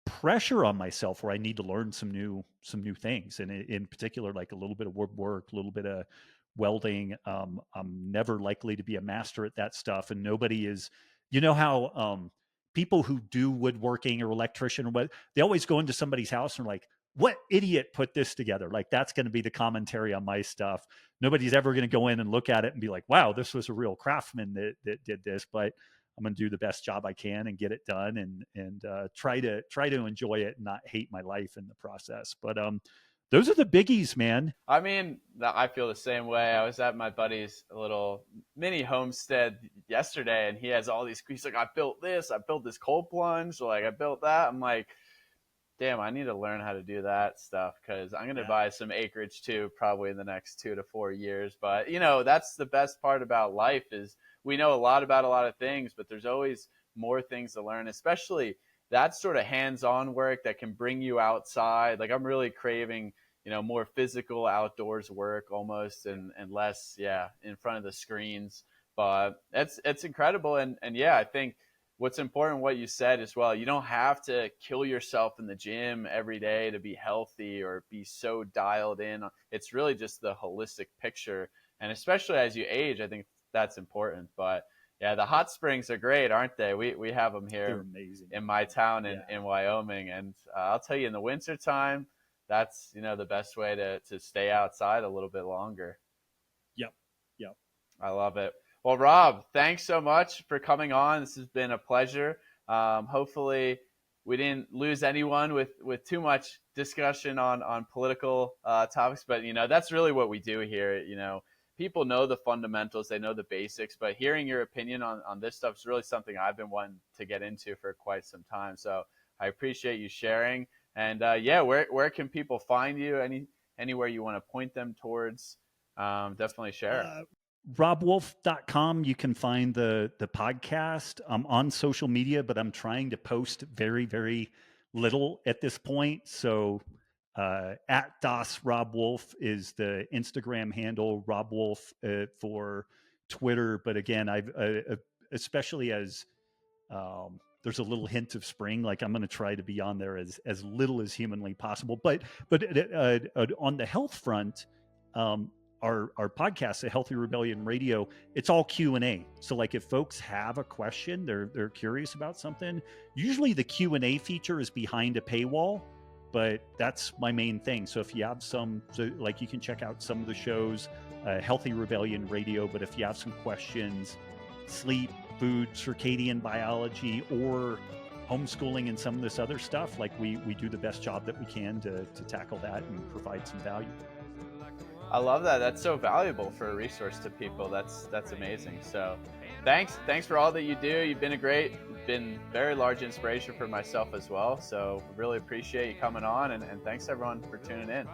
pressure on myself where I need to learn some new things, and in particular, like a little bit of woodwork, a little bit of welding. I'm never likely to be a master at that stuff, and nobody is. You know how people who do woodworking or electrician or what, they always go into somebody's house and are like, "What idiot put this together?" Like that's going to be the commentary on my stuff. Nobody's ever going to go in and look at it and be like, "Wow, this was a real craftsman that did this." But I'm going to do the best job I can and get it done, and try to enjoy it and not hate my life in the process. But those are the biggies, man. I mean, I feel the same way. I was at my buddy's little mini homestead yesterday, and he has all these. He's like, I built this cold plunge, like I built that. I'm like, damn, I need to learn how to do that stuff because I'm going to buy some acreage too, probably in the next 2 to 4 years. But that's the best part about life is we know a lot about a lot of things, but there's always more things to learn, especially that sort of hands-on work that can bring you outside. Like I'm really craving, more physical outdoors work almost and less, in front of the screens. But it's incredible. And yeah, I think what's important, what you said as well, you don't have to kill yourself in the gym every day to be healthy or be so dialed in. It's really just the holistic picture. And especially as you age, I think that's important. But yeah, the hot springs are great, aren't they? We have them here in my town in Wyoming. And I'll tell you, in the wintertime, that's, the best way to stay outside a little bit longer. Yep. I love it. Well, Robb, thanks so much for coming on. This has been a pleasure. Hopefully we didn't lose anyone with too much discussion on political topics, but that's really what we do here. People know the fundamentals, they know the basics, but hearing your opinion on this stuff is really something I've been wanting to get into for quite some time. So I appreciate you sharing. And where can people find you? Anywhere you want to point them towards, definitely share. RobbWolf.com. You can find the podcast. I'm on social media, but I'm trying to post very, very little at this point. So at Das Robb Wolf is the Instagram handle, Robb Wolf for Twitter. But again, I've especially as there's a little hint of spring, like I'm going to try to be on there as little as humanly possible. But on the health front, our podcast, the Healthy Rebellion Radio, it's all Q&A. So like if folks have a question, they're curious about something, usually the Q&A feature is behind a paywall, but that's my main thing. So if you have you can check out some of the shows, Healthy Rebellion Radio, but if you have some questions, sleep, food, circadian biology, or homeschooling and some of this other stuff, like we do the best job that we can to tackle that and provide some value. I love that. That's so valuable for a resource to people. That's amazing. So thanks for all that you do. You've been very large inspiration for myself as well. So really appreciate you coming on, and thanks everyone for tuning in.